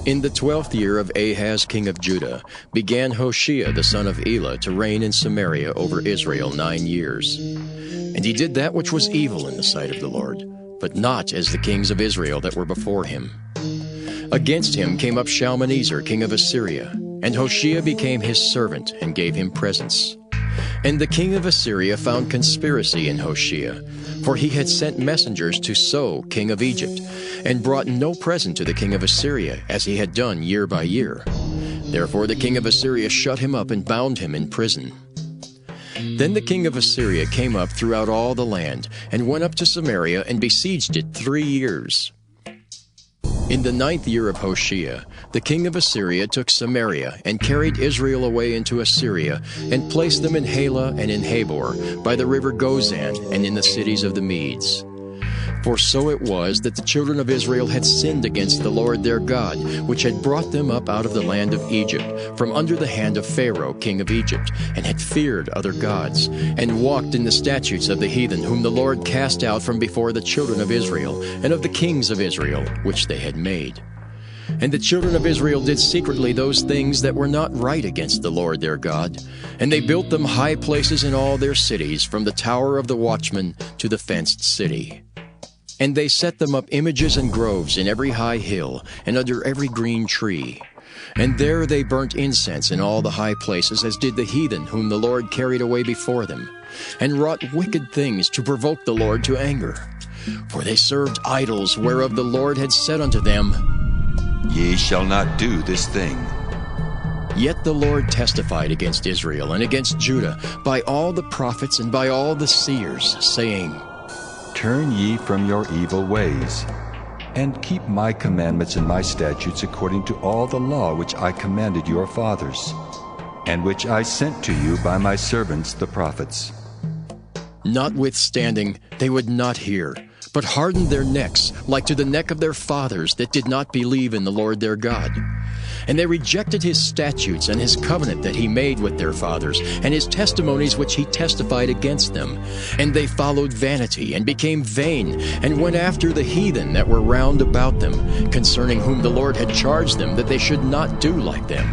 In the 12th year of Ahaz king of Judah began Hoshea the son of Elah to reign in Samaria over Israel 9 years. And he did that which was evil in the sight of the Lord, but not as the kings of Israel that were before him. Against him came up Shalmaneser king of Assyria, and Hoshea became his servant, and gave him presents. And the king of Assyria found conspiracy in Hoshea, for he had sent messengers to So king of Egypt, and brought no present to the king of Assyria, as he had done year by year. Therefore the king of Assyria shut him up, and bound him in prison. Then the king of Assyria came up throughout all the land, and went up to Samaria, and besieged it 3 years. In the 9th year of Hoshea, the king of Assyria took Samaria, and carried Israel away into Assyria, and placed them in Halah and in Habor, by the river Gozan, and in the cities of the Medes. For so it was that the children of Israel had sinned against the Lord their God, which had brought them up out of the land of Egypt, from under the hand of Pharaoh king of Egypt, and had feared other gods, and walked in the statutes of the heathen, whom the Lord cast out from before the children of Israel, and of the kings of Israel, which they had made. And the children of Israel did secretly those things that were not right against the Lord their God, and they built them high places in all their cities, from the tower of the watchman to the fenced city. And they set them up images and groves in every high hill, and under every green tree. And there they burnt incense in all the high places, as did the heathen, whom the Lord carried away before them, and wrought wicked things to provoke the Lord to anger. For they served idols, whereof the Lord had said unto them, Ye shall not do this thing. Yet the Lord testified against Israel and against Judah by all the prophets and by all the seers, saying, Turn ye from your evil ways, and keep my commandments and my statutes according to all the law which I commanded your fathers, and which I sent to you by my servants the prophets. Notwithstanding, they would not hear, but hardened their necks, like to the neck of their fathers that did not believe in the Lord their God. And they rejected his statutes and his covenant that he made with their fathers, and his testimonies which he testified against them. And they followed vanity, and became vain, and went after the heathen that were round about them, concerning whom the Lord had charged them that they should not do like them.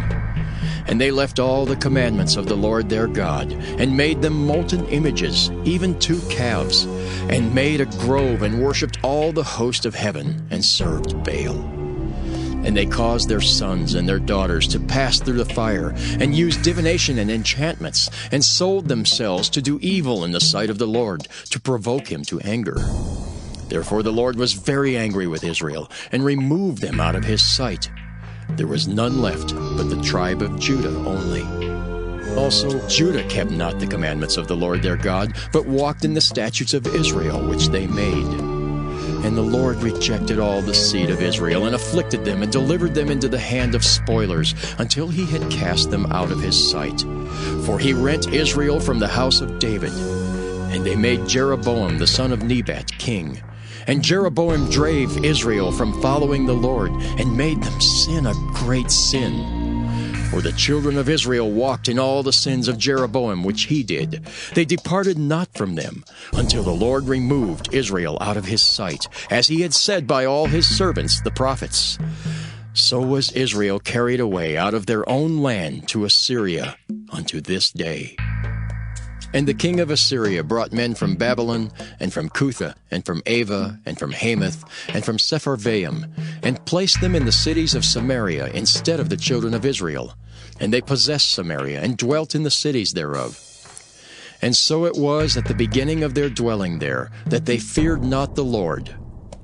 And they left all the commandments of the Lord their God, and made them molten images, even 2 calves, and made a grove, and worshipped all the host of heaven, and served Baal. And they caused their sons and their daughters to pass through the fire, and used divination and enchantments, and sold themselves to do evil in the sight of the Lord, to provoke him to anger. Therefore the Lord was very angry with Israel, and removed them out of his sight. There was none left but the tribe of Judah only. Also Judah kept not the commandments of the Lord their God, but walked in the statutes of Israel which they made. And the Lord rejected all the seed of Israel, and afflicted them, and delivered them into the hand of spoilers, until he had cast them out of his sight. For he rent Israel from the house of David. And they made Jeroboam the son of Nebat king. And Jeroboam drave Israel from following the Lord, and made them sin a great sin. For the children of Israel walked in all the sins of Jeroboam which he did. They departed not from them, until the Lord removed Israel out of his sight, as he had said by all his servants the prophets. So was Israel carried away out of their own land to Assyria unto this day. And the king of Assyria brought men from Babylon, and from Cutha, and from Ava, and from Hamath, and from Sepharvaim, and placed them in the cities of Samaria instead of the children of Israel. And they possessed Samaria, and dwelt in the cities thereof. And so it was at the beginning of their dwelling there, that they feared not the Lord.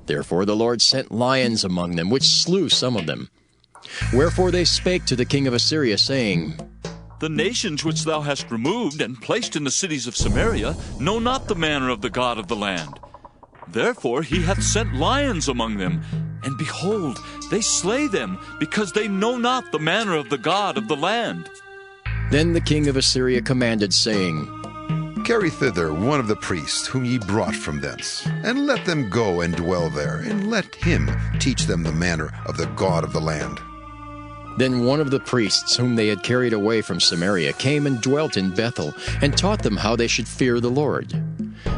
Therefore the Lord sent lions among them, which slew some of them. Wherefore they spake to the king of Assyria, saying, The nations which thou hast removed and placed in the cities of Samaria know not the manner of the God of the land. Therefore he hath sent lions among them, and behold, they slay them, because they know not the manner of the God of the land. Then the king of Assyria commanded, saying, Carry thither one of the priests whom ye brought from thence, and let them go and dwell there, and let him teach them the manner of the God of the land. Then one of the priests whom they had carried away from Samaria came and dwelt in Bethel, and taught them how they should fear the Lord.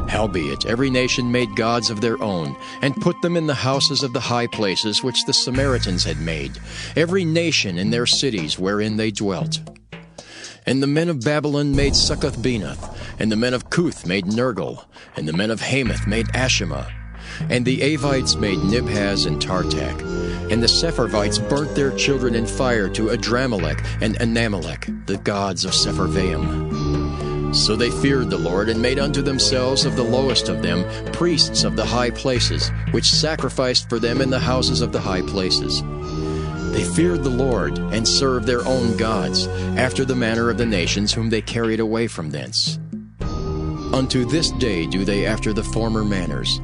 Howbeit every nation made gods of their own, and put them in the houses of the high places which the Samaritans had made, every nation in their cities wherein they dwelt. And the men of Babylon made Succoth-Benoth, and the men of Cuth made Nergal, and the men of Hamath made Ashima, and the Avites made Nibhaz and Tartak, and the Sepharvites burnt their children in fire to Adramelech and Anamelech, the gods of Sepharvaim. So they feared the Lord, and made unto themselves of the lowest of them priests of the high places, which sacrificed for them in the houses of the high places. They feared the Lord, and served their own gods, after the manner of the nations whom they carried away from thence. Unto this day do they after the former manners.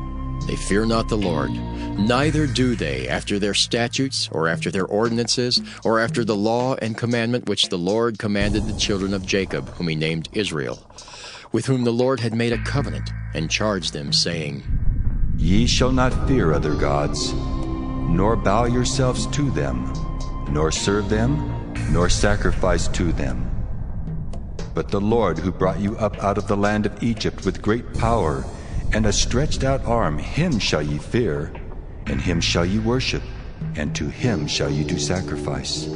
They fear not the Lord, neither do they after their statutes, or after their ordinances, or after the law and commandment which the Lord commanded the children of Jacob, whom he named Israel, with whom the Lord had made a covenant, and charged them, saying, Ye shall not fear other gods, nor bow yourselves to them, nor serve them, nor sacrifice to them. But the Lord who brought you up out of the land of Egypt with great power and a stretched out arm, him shall ye fear, and him shall ye worship, and to him shall ye do sacrifice.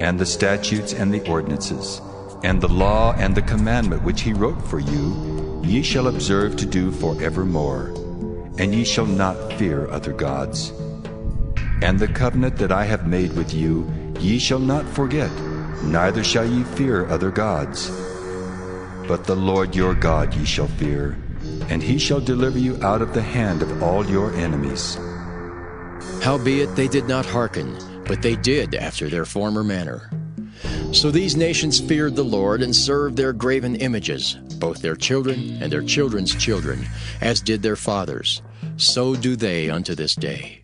And the statutes and the ordinances, and the law and the commandment which he wrote for you, ye shall observe to do forevermore, and ye shall not fear other gods. And the covenant that I have made with you, ye shall not forget, neither shall ye fear other gods. But the Lord your God ye shall fear, and he shall deliver you out of the hand of all your enemies. Howbeit they did not hearken, but they did after their former manner. So these nations feared the Lord, and served their graven images, both their children and their children's children, as did their fathers. So do they unto this day.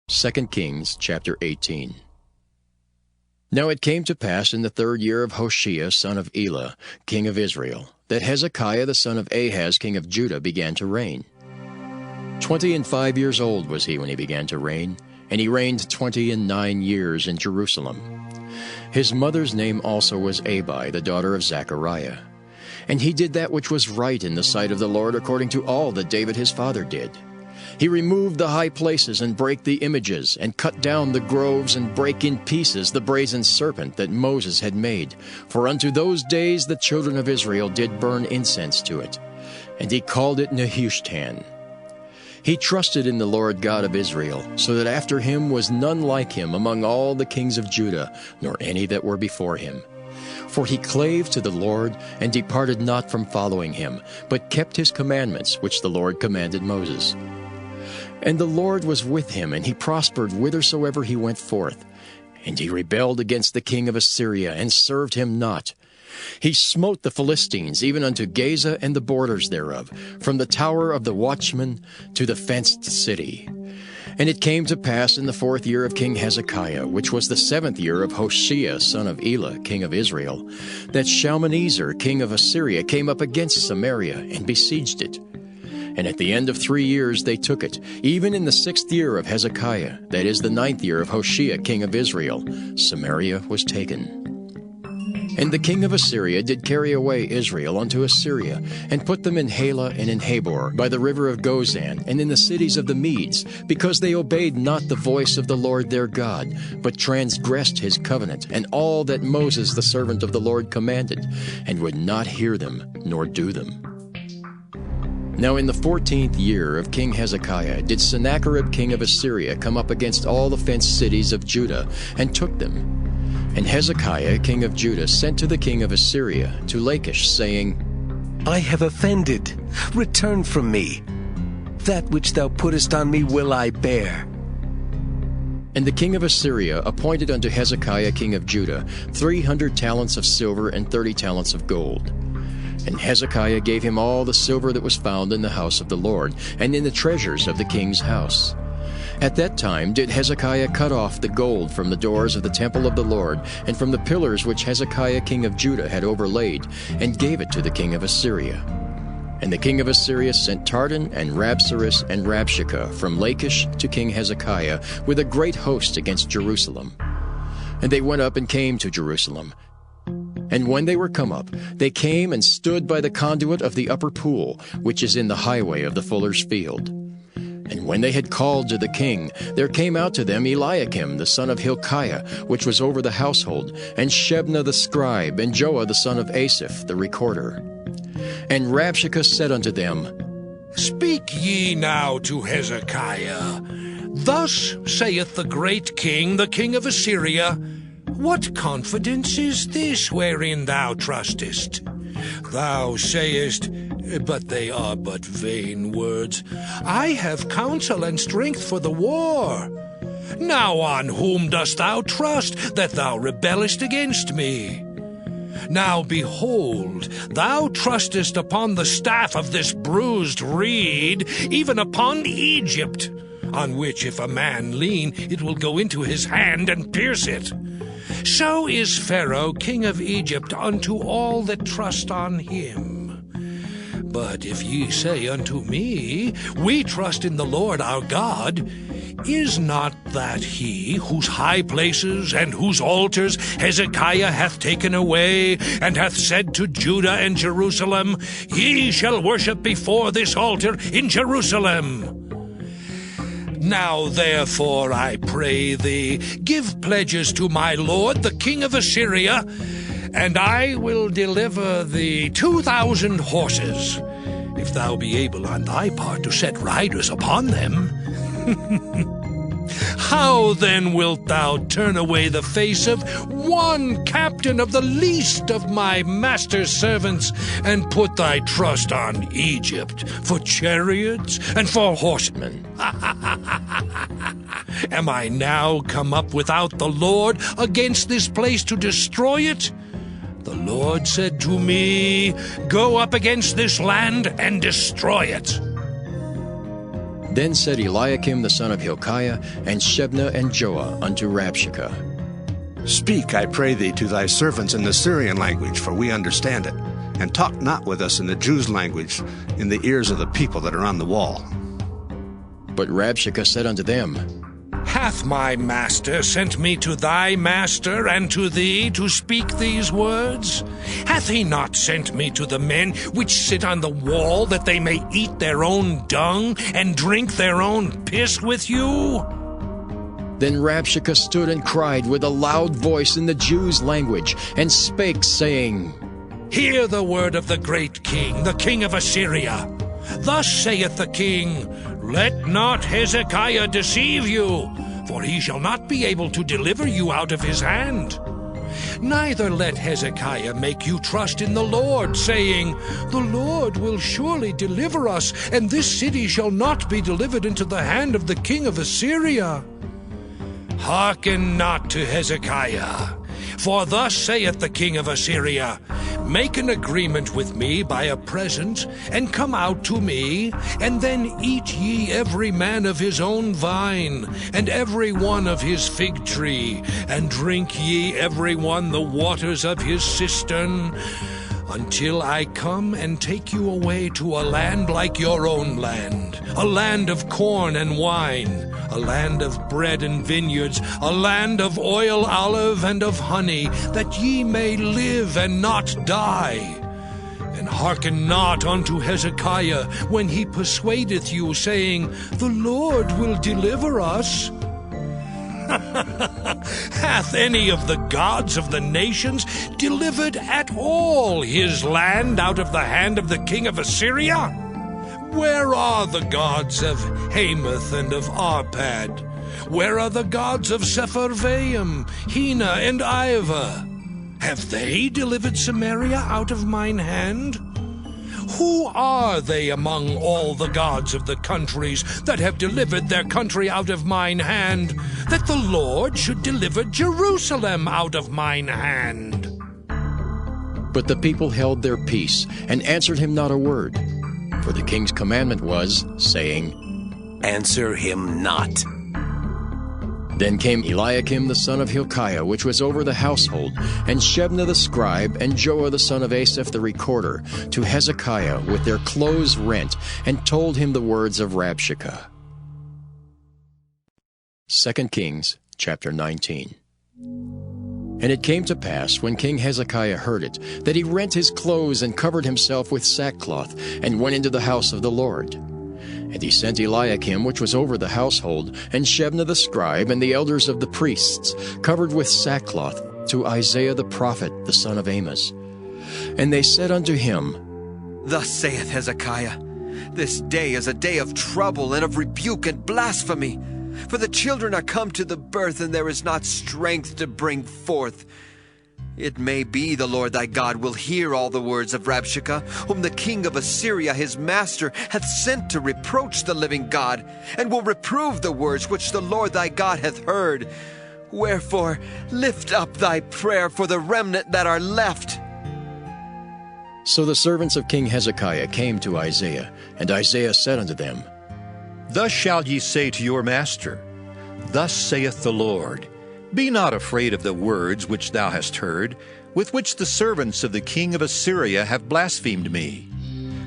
2 Kings chapter 18. Now it came to pass in the 3rd year of Hoshea son of Elah, king of Israel, that Hezekiah the son of Ahaz king of Judah began to reign. 25 years old was he when he began to reign, and he reigned 29 years in Jerusalem. His mother's name also was Abi, the daughter of Zechariah. And he did that which was right in the sight of the Lord, according to all that David his father did. He removed the high places, and brake the images, and cut down the groves, and brake in pieces the brazen serpent that Moses had made. For unto those days the children of Israel did burn incense to it. And he called it Nehushtan. He trusted in the Lord God of Israel, so that after him was none like him among all the kings of Judah, nor any that were before him. For he clave to the Lord, and departed not from following him, but kept his commandments which the Lord commanded Moses. And the Lord was with him, and he prospered whithersoever he went forth. And he rebelled against the king of Assyria, and served him not. He smote the Philistines, even unto Gaza and the borders thereof, from the tower of the watchman to the fenced city. And it came to pass in the 4th year of King Hezekiah, which was the 7th year of Hoshea son of Elah, king of Israel, that Shalmaneser king of Assyria came up against Samaria, and besieged it. And at the end of 3 years they took it, even in the 6th year of Hezekiah, that is the 9th year of Hoshea king of Israel, Samaria was taken. And the king of Assyria did carry away Israel unto Assyria, and put them in Halah and in Habor, by the river of Gozan, and in the cities of the Medes, because they obeyed not the voice of the Lord their God, but transgressed his covenant, and all that Moses the servant of the Lord commanded, and would not hear them, nor do them. Now in the 14th year of King Hezekiah did Sennacherib king of Assyria come up against all the fenced cities of Judah, and took them. And Hezekiah king of Judah sent to the king of Assyria, to Lachish, saying, I have offended. Return from me. That which thou puttest on me will I bear. And the king of Assyria appointed unto Hezekiah king of Judah 300 talents of silver and 30 talents of gold. And Hezekiah gave him all the silver that was found in the house of the Lord, and in the treasures of the king's house. At that time did Hezekiah cut off the gold from the doors of the temple of the Lord, and from the pillars which Hezekiah king of Judah had overlaid, and gave it to the king of Assyria. And the king of Assyria sent Tartan and Rabsaris and Rabshakeh from Lachish to King Hezekiah with a great host against Jerusalem. And they went up and came to Jerusalem. And when they were come up, they came and stood by the conduit of the upper pool, which is in the highway of the fuller's field. And when they had called to the king, there came out to them Eliakim the son of Hilkiah, which was over the household, and Shebna the scribe, and Joah the son of Asaph the recorder. And Rabshakeh said unto them, Speak ye now to Hezekiah. Thus saith the great king, the king of Assyria, What confidence is this wherein thou trustest? Thou sayest, but they are but vain words, I have counsel and strength for the war. Now on whom dost thou trust, that thou rebellest against me? Now behold, thou trustest upon the staff of this bruised reed, even upon Egypt, on which if a man lean, it will go into his hand and pierce it. So is Pharaoh king of Egypt unto all that trust on him. But if ye say unto me, We trust in the Lord our God, is not that he whose high places and whose altars Hezekiah hath taken away, and hath said to Judah and Jerusalem, Ye shall worship before this altar in Jerusalem? Now therefore, I pray thee, give pledges to my lord the king of Assyria, and I will deliver thee 2,000 horses, if thou be able on thy part to set riders upon them. How then wilt thou turn away the face of one captain of the least of my master's servants, and put thy trust on Egypt for chariots and for horsemen? Am I now come up without the Lord against this place to destroy it? The Lord said to me, Go up against this land and destroy it. Then said Eliakim the son of Hilkiah, and Shebna and Joah unto Rabshakeh, Speak, I pray thee, to thy servants in the Syrian language, for we understand it, and talk not with us in the Jews' language, in the ears of the people that are on the wall. But Rabshakeh said unto them, Hath my master sent me to thy master and to thee to speak these words? Hath he not sent me to the men which sit on the wall, that they may eat their own dung and drink their own piss with you? Then Rabshakeh stood and cried with a loud voice in the Jews' language, and spake, saying, Hear the word of the great king, the king of Assyria. Thus saith the king, Let not Hezekiah deceive you, for he shall not be able to deliver you out of his hand. Neither let Hezekiah make you trust in the Lord, saying, The Lord will surely deliver us, and this city shall not be delivered into the hand of the king of Assyria. Hearken not to Hezekiah, for thus saith the king of Assyria, Make an agreement with me by a present, and come out to me, and then eat ye every man of his own vine, and every one of his fig tree, and drink ye every one the waters of his cistern, until I come and take you away to a land like your own land, a land of corn and wine, a land of bread and vineyards, a land of oil, olive, and of honey, that ye may live and not die. And hearken not unto Hezekiah when he persuadeth you, saying, The Lord will deliver us. Hath any of the gods of the nations delivered at all his land out of the hand of the king of Assyria? Where are the gods of Hamath and of Arpad? Where are the gods of Sepharvaim, Hena, and Ivah? Have they delivered Samaria out of mine hand? Who are they among all the gods of the countries that have delivered their country out of mine hand, that the Lord should deliver Jerusalem out of mine hand? But the people held their peace, and answered him not a word. For the king's commandment was, saying, Answer him not. Then came Eliakim the son of Hilkiah, which was over the household, and Shebna the scribe, and Joah the son of Asaph the recorder, to Hezekiah with their clothes rent, and told him the words of Rabshakeh. 2 Kings chapter 19. And it came to pass, when King Hezekiah heard it, that he rent his clothes and covered himself with sackcloth, and went into the house of the Lord. And he sent Eliakim, which was over the household, and Shebna the scribe, and the elders of the priests, covered with sackcloth, to Isaiah the prophet, the son of Amoz. And they said unto him, Thus saith Hezekiah, This day is a day of trouble and of rebuke and blasphemy. For the children are come to the birth, and there is not strength to bring forth. It may be the Lord thy God will hear all the words of Rabshakeh, whom the king of Assyria his master hath sent to reproach the living God, and will reprove the words which the Lord thy God hath heard. Wherefore lift up thy prayer for the remnant that are left. So the servants of King Hezekiah came to Isaiah, and Isaiah said unto them, Thus shall ye say to your master, Thus saith the Lord, Be not afraid of the words which thou hast heard, with which the servants of the king of Assyria have blasphemed me.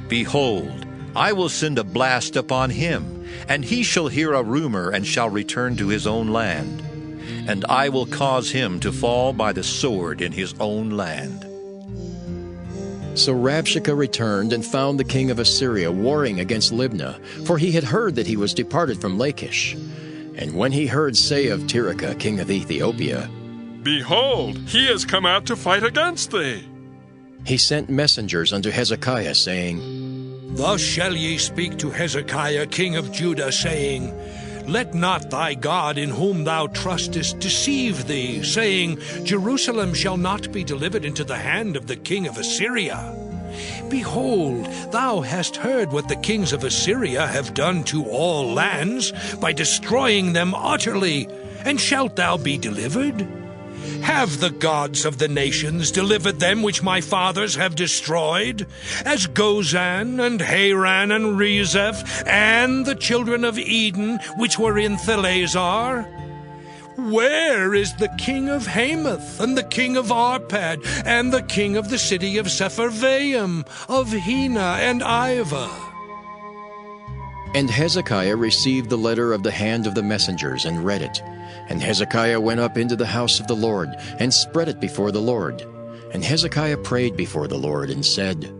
Behold, I will send a blast upon him, and he shall hear a rumor, and shall return to his own land. And I will cause him to fall by the sword in his own land. So Rabshakeh returned and found the king of Assyria warring against Libnah, for he had heard that he was departed from Lachish. And when he heard say of Tirhakah, king of Ethiopia, Behold, he has come out to fight against thee, he sent messengers unto Hezekiah, saying, Thus shall ye speak to Hezekiah, king of Judah, saying, Let not thy God in whom thou trustest deceive thee, saying, Jerusalem shall not be delivered into the hand of the king of Assyria. Behold, thou hast heard what the kings of Assyria have done to all lands, by destroying them utterly, and shalt thou be delivered? Have the gods of the nations delivered them which my fathers have destroyed, as Gozan, and Haran, and Rezeph, and the children of Eden, which were in Thalazar? Where is the king of Hamath, and the king of Arpad, and the king of the city of Sepharvaim, of Hena and Ivah? And Hezekiah received the letter of the hand of the messengers, and read it. And Hezekiah went up into the house of the Lord, and spread it before the Lord. And Hezekiah prayed before the Lord, and said,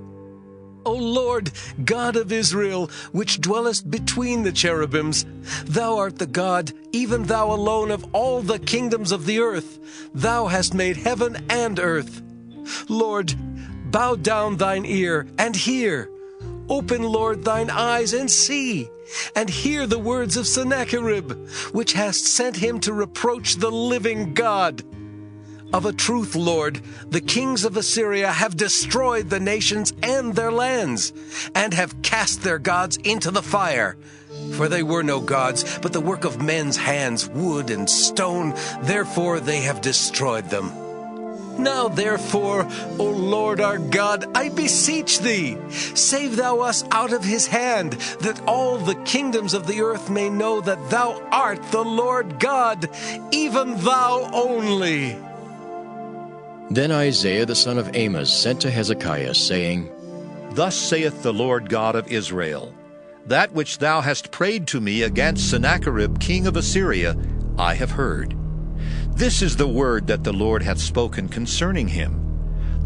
O Lord, God of Israel, which dwellest between the cherubims, thou art the God, even thou alone, of all the kingdoms of the earth. Thou hast made heaven and earth. Lord, bow down thine ear, and hear. Open, Lord, thine eyes and see, and hear the words of Sennacherib, which hast sent him to reproach the living God. Of a truth, Lord, the kings of Assyria have destroyed the nations and their lands, and have cast their gods into the fire. For they were no gods, but the work of men's hands, wood and stone, therefore they have destroyed them. Now therefore, O Lord our God, I beseech thee, save thou us out of his hand, that all the kingdoms of the earth may know that thou art the Lord God, even thou only. Then Isaiah the son of Amoz sent to Hezekiah, saying, Thus saith the Lord God of Israel, That which thou hast prayed to me against Sennacherib king of Assyria, I have heard. This is the word that the Lord hath spoken concerning him.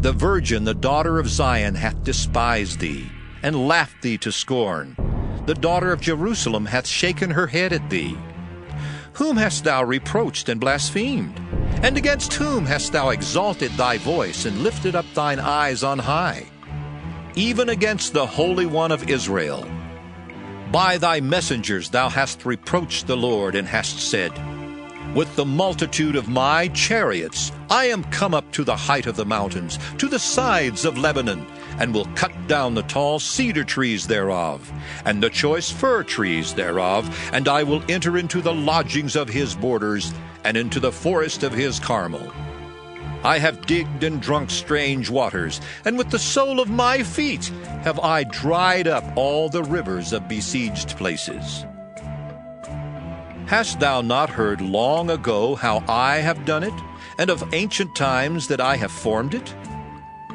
The virgin, the daughter of Zion, hath despised thee, and laughed thee to scorn. The daughter of Jerusalem hath shaken her head at thee. Whom hast thou reproached and blasphemed? And against whom hast thou exalted thy voice, and lifted up thine eyes on high? Even against the Holy One of Israel. By thy messengers thou hast reproached the Lord, and hast said, With the multitude of my chariots I am come up to the height of the mountains, to the sides of Lebanon, and will cut down the tall cedar trees thereof, and the choice fir trees thereof, and I will enter into the lodgings of his borders, and into the forest of his Carmel. I have digged and drunk strange waters, and with the sole of my feet have I dried up all the rivers of besieged places. Hast thou not heard long ago how I have done it, and of ancient times that I have formed it?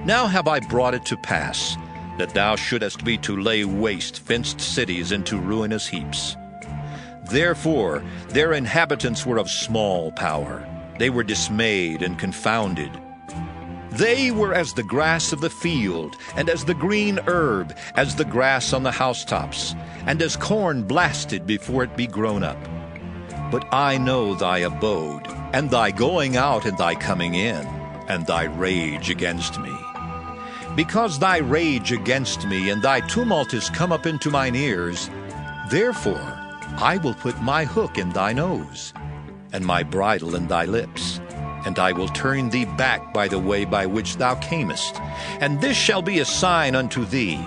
Now have I brought it to pass, that thou shouldest be to lay waste fenced cities into ruinous heaps. Therefore their inhabitants were of small power. They were dismayed and confounded. They were as the grass of the field, and as the green herb, as the grass on the housetops, and as corn blasted before it be grown up. But I know thy abode, and thy going out and thy coming in, and thy rage against me. Because thy rage against me and thy tumult is come up into mine ears, therefore I will put my hook in thy nose, and my bridle in thy lips, and I will turn thee back by the way by which thou camest. And this shall be a sign unto thee,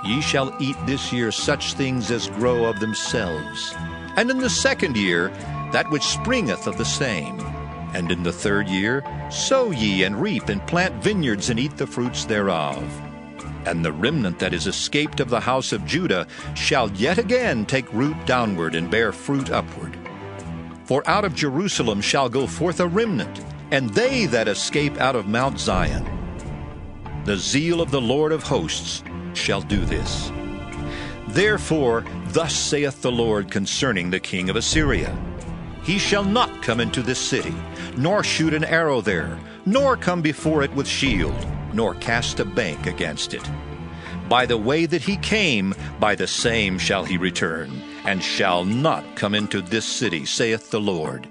Ye shall eat this year such things as grow of themselves, and in the second year that which springeth of the same. And in the third year sow ye and reap and plant vineyards and eat the fruits thereof. And the remnant that is escaped of the house of Judah shall yet again take root downward and bear fruit upward. For out of Jerusalem shall go forth a remnant, and they that escape out of Mount Zion. The zeal of the Lord of hosts shall do this. Therefore thus saith the Lord concerning the king of Assyria, He shall not come into this city, nor shoot an arrow there, nor come before it with shield, nor cast a bank against it. By the way that he came, by the same shall he return, and shall not come into this city, saith the Lord.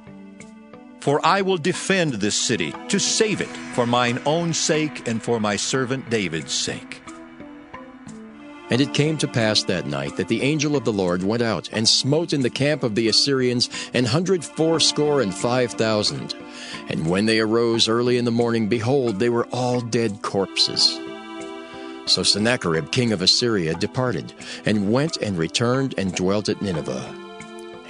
For I will defend this city, to save it, for mine own sake and for my servant David's sake. And it came to pass that night that the angel of the Lord went out and smote in the camp of the Assyrians 185,000. And when they arose early in the morning, behold, they were all dead corpses. So Sennacherib king of Assyria departed, and went and returned and dwelt at Nineveh.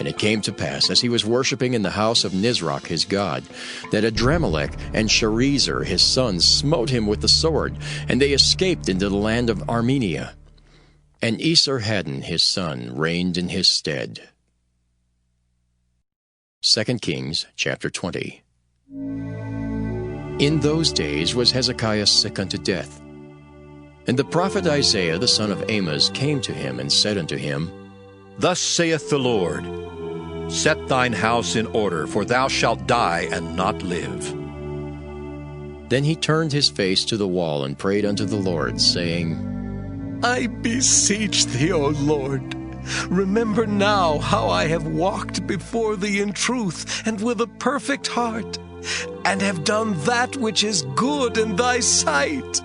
And it came to pass, as he was worshipping in the house of Nisroch his god, that Adramelech and Sharezer his sons smote him with the sword, and they escaped into the land of Armenia. And Esarhaddon his son reigned in his stead. 2 Kings chapter 20. In those days was Hezekiah sick unto death. And the prophet Isaiah the son of Amoz came to him and said unto him, Thus saith the Lord, Set thine house in order, for thou shalt die and not live. Then he turned his face to the wall and prayed unto the Lord, saying, I beseech thee, O Lord, remember now how I have walked before thee in truth and with a perfect heart, and have done that which is good in thy sight.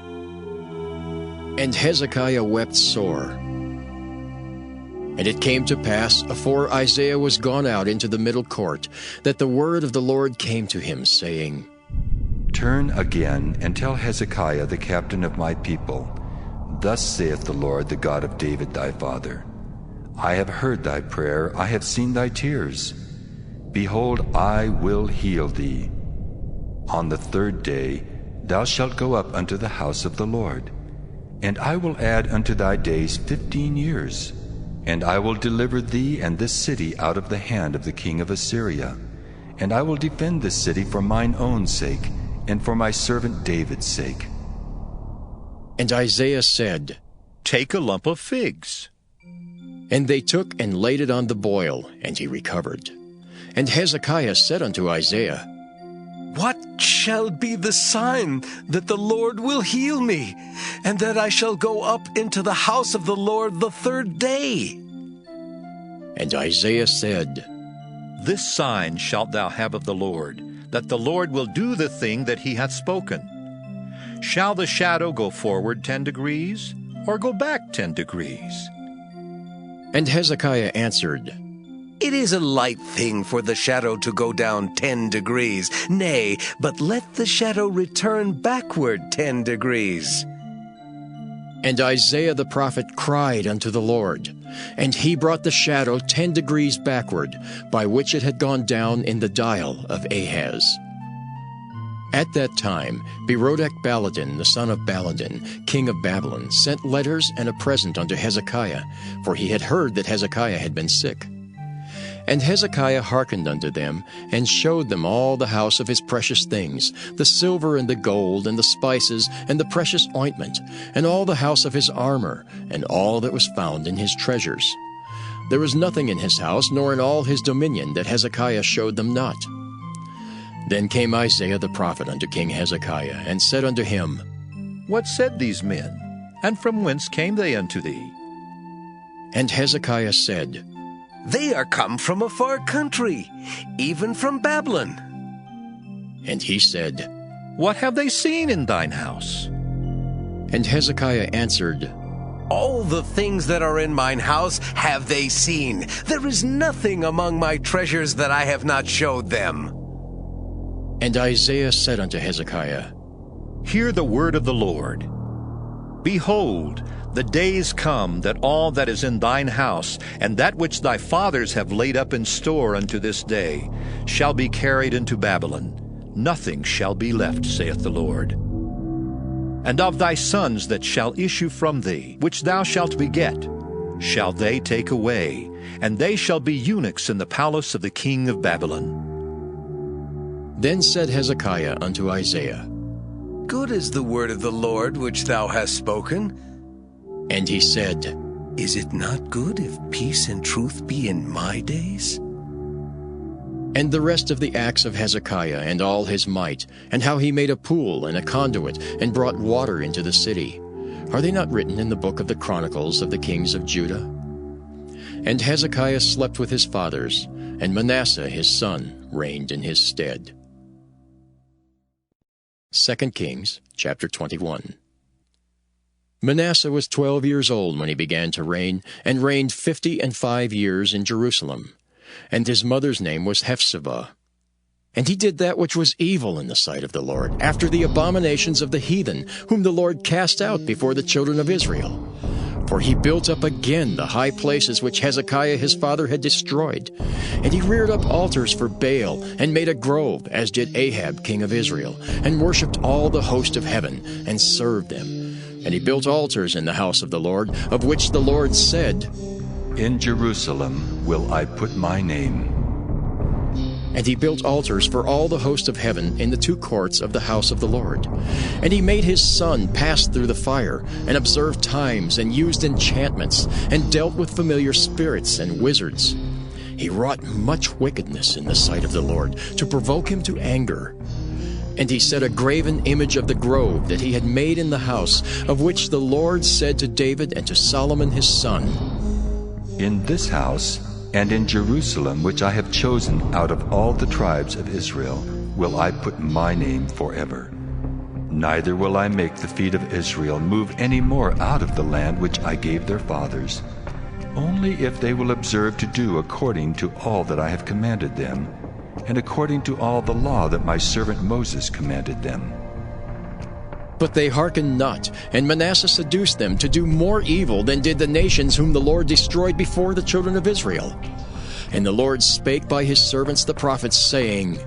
And Hezekiah wept sore, And it came to pass, afore Isaiah was gone out into the middle court, that the word of the Lord came to him, saying, Turn again and tell Hezekiah the captain of my people, Thus saith the Lord, the God of David thy father, I have heard thy prayer, I have seen thy tears. Behold, I will heal thee. On the third day thou shalt go up unto the house of the Lord, and I will add unto thy days 15 years. And I will deliver thee and this city out of the hand of the king of Assyria. And I will defend this city for mine own sake, and for my servant David's sake. And Isaiah said, Take a lump of figs. And they took and laid it on the boil, and he recovered. And Hezekiah said unto Isaiah, What shall be the sign that the Lord will heal me, and that I shall go up into the house of the Lord the third day? And Isaiah said, This sign shalt thou have of the Lord, that the Lord will do the thing that he hath spoken. Shall the shadow go forward 10 degrees, or go back 10 degrees? And Hezekiah answered, It is a light thing for the shadow to go down 10 degrees. Nay, but let the shadow return backward 10 degrees. And Isaiah the prophet cried unto the Lord, and he brought the shadow 10 degrees backward, by which it had gone down in the dial of Ahaz. At that time Berodach-Baladan, the son of Baladan, king of Babylon, sent letters and a present unto Hezekiah, for he had heard that Hezekiah had been sick. And Hezekiah hearkened unto them, and showed them all the house of his precious things, the silver and the gold, and the spices, and the precious ointment, and all the house of his armor, and all that was found in his treasures. There was nothing in his house, nor in all his dominion, that Hezekiah showed them not. Then came Isaiah the prophet unto King Hezekiah, and said unto him, What said these men, and from whence came they unto thee? And Hezekiah said, They are come from a far country, even from Babylon. And he said, What have they seen in thine house? And Hezekiah answered, All the things that are in mine house have they seen. There is nothing among my treasures that I have not showed them. And Isaiah said unto Hezekiah, Hear the word of the Lord. Behold, the days come that all that is in thine house, and that which thy fathers have laid up in store unto this day, shall be carried into Babylon. Nothing shall be left, saith the Lord. And of thy sons that shall issue from thee, which thou shalt beget, shall they take away, and they shall be eunuchs in the palace of the king of Babylon. Then said Hezekiah unto Isaiah, Good is the word of the Lord which thou hast spoken. And he said, Is it not good if peace and truth be in my days? And the rest of the acts of Hezekiah, and all his might, and how he made a pool and a conduit, and brought water into the city, are they not written in the book of the Chronicles of the kings of Judah? And Hezekiah slept with his fathers, and Manasseh his son reigned in his stead. 2 Kings chapter 21. Manasseh was 12 years old when he began to reign, and reigned 55 years in Jerusalem. And his mother's name was Hephzibah. And he did that which was evil in the sight of the Lord, after the abominations of the heathen, whom the Lord cast out before the children of Israel. For he built up again the high places which Hezekiah his father had destroyed. And he reared up altars for Baal, and made a grove, as did Ahab king of Israel, and worshipped all the host of heaven, and served them. And he built altars in the house of the Lord, of which the Lord said, In Jerusalem will I put my name. And he built altars for all the host of heaven in the 2 courts of the house of the Lord. And he made his son pass through the fire, and observed times, and used enchantments, and dealt with familiar spirits and wizards. He wrought much wickedness in the sight of the Lord, to provoke him to anger. And he set a graven image of the grove that he had made in the house, of which the Lord said to David and to Solomon his son, In this house, and in Jerusalem, which I have chosen out of all the tribes of Israel, will I put my name forever. Neither will I make the feet of Israel move any more out of the land which I gave their fathers. only if they will observe to do according to all that I have commanded them, and according to all the law that my servant Moses commanded them. But they hearkened not, and Manasseh seduced them to do more evil than did the nations whom the Lord destroyed before the children of Israel. And the Lord spake by his servants the prophets, saying,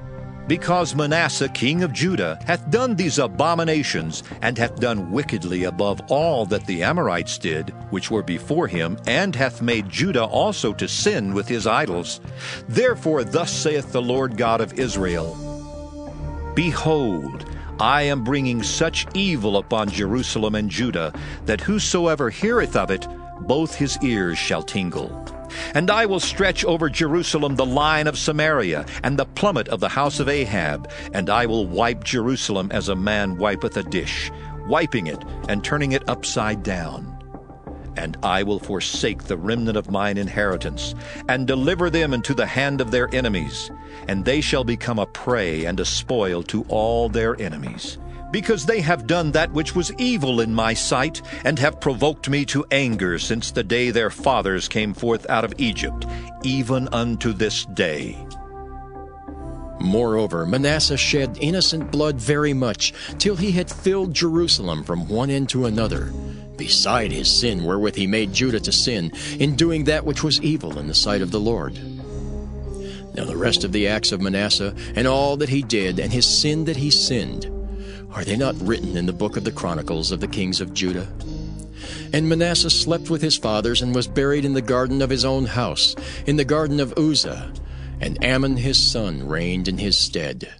Because Manasseh king of Judah hath done these abominations, and hath done wickedly above all that the Amorites did, which were before him, and hath made Judah also to sin with his idols, therefore thus saith the Lord God of Israel, Behold, I am bringing such evil upon Jerusalem and Judah, that whosoever heareth of it, both his ears shall tingle. And I will stretch over Jerusalem the line of Samaria, and the plummet of the house of Ahab, and I will wipe Jerusalem as a man wipeth a dish, wiping it and turning it upside down. And I will forsake the remnant of mine inheritance, and deliver them into the hand of their enemies, and they shall become a prey and a spoil to all their enemies. Because they have done that which was evil in my sight, and have provoked me to anger since the day their fathers came forth out of Egypt, even unto this day. Moreover, Manasseh shed innocent blood very much, till he had filled Jerusalem from one end to another, beside his sin wherewith he made Judah to sin, in doing that which was evil in the sight of the Lord. Now the rest of the acts of Manasseh, and all that he did, and his sin that he sinned, are they not written in the book of the Chronicles of the kings of Judah? And Manasseh slept with his fathers, and was buried in the garden of his own house, in the garden of Uzzah, and Amon his son reigned in his stead.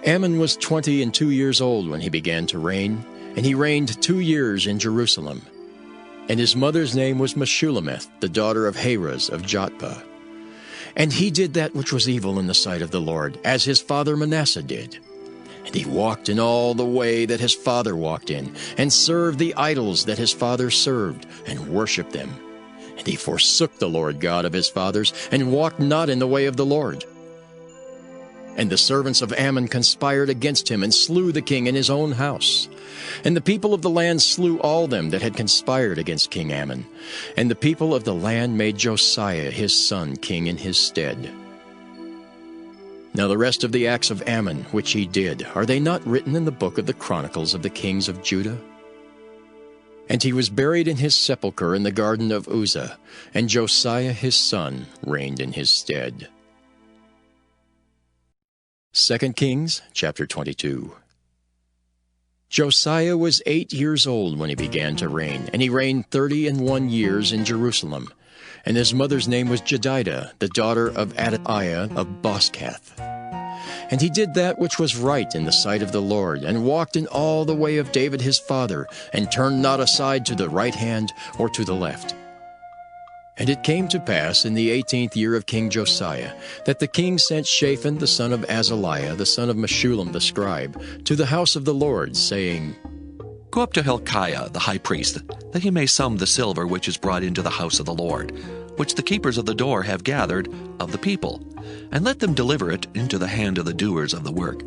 Amon was 22 years old when he began to reign, and he reigned 2 years in Jerusalem. And his mother's name was Meshullemeth, the daughter of Haraz of Jotbah. And he did that which was evil in the sight of the Lord, as his father Manasseh did. And he walked in all the way that his father walked in, and served the idols that his father served, and worshipped them. And he forsook the Lord God of his fathers, and walked not in the way of the Lord. And the servants of Ammon conspired against him, and slew the king in his own house. And the people of the land slew all them that had conspired against King Ammon. And the people of the land made Josiah his son king in his stead. Now the rest of the acts of Ammon which he did, are they not written in the book of the Chronicles of the kings of Judah? And he was buried in his sepulchre in the garden of Uzzah, and Josiah his son reigned in his stead. 2 Kings chapter 22. Josiah was 8 years old when he began to reign, and he reigned 31 years in Jerusalem. And his mother's name was Jedidah, the daughter of Adaiah of Boskath. And he did that which was right in the sight of the Lord, and walked in all the way of David his father, and turned not aside to the right hand or to the left. And it came to pass in the 18th year of King Josiah, that the king sent Shaphan the son of Azaliah, the son of Meshullam the scribe, to the house of the Lord, saying, Go up to Hezekiah the high priest, that he may sum the silver which is brought into the house of the Lord, which the keepers of the door have gathered of the people, and let them deliver it into the hand of the doers of the work,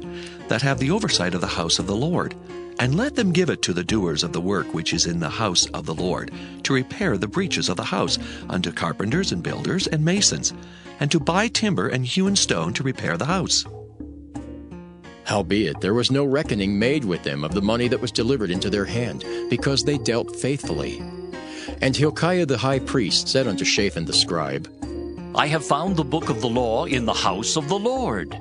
that have the oversight of the house of the Lord, and let them give it to the doers of the work which is in the house of the Lord, to repair the breaches of the house, unto carpenters and builders and masons, and to buy timber and hewn stone to repair the house. Howbeit there was no reckoning made with them of the money that was delivered into their hand, because they dealt faithfully. And Hilkiah the high priest said unto Shaphan the scribe, I have found the book of the law in the house of the Lord.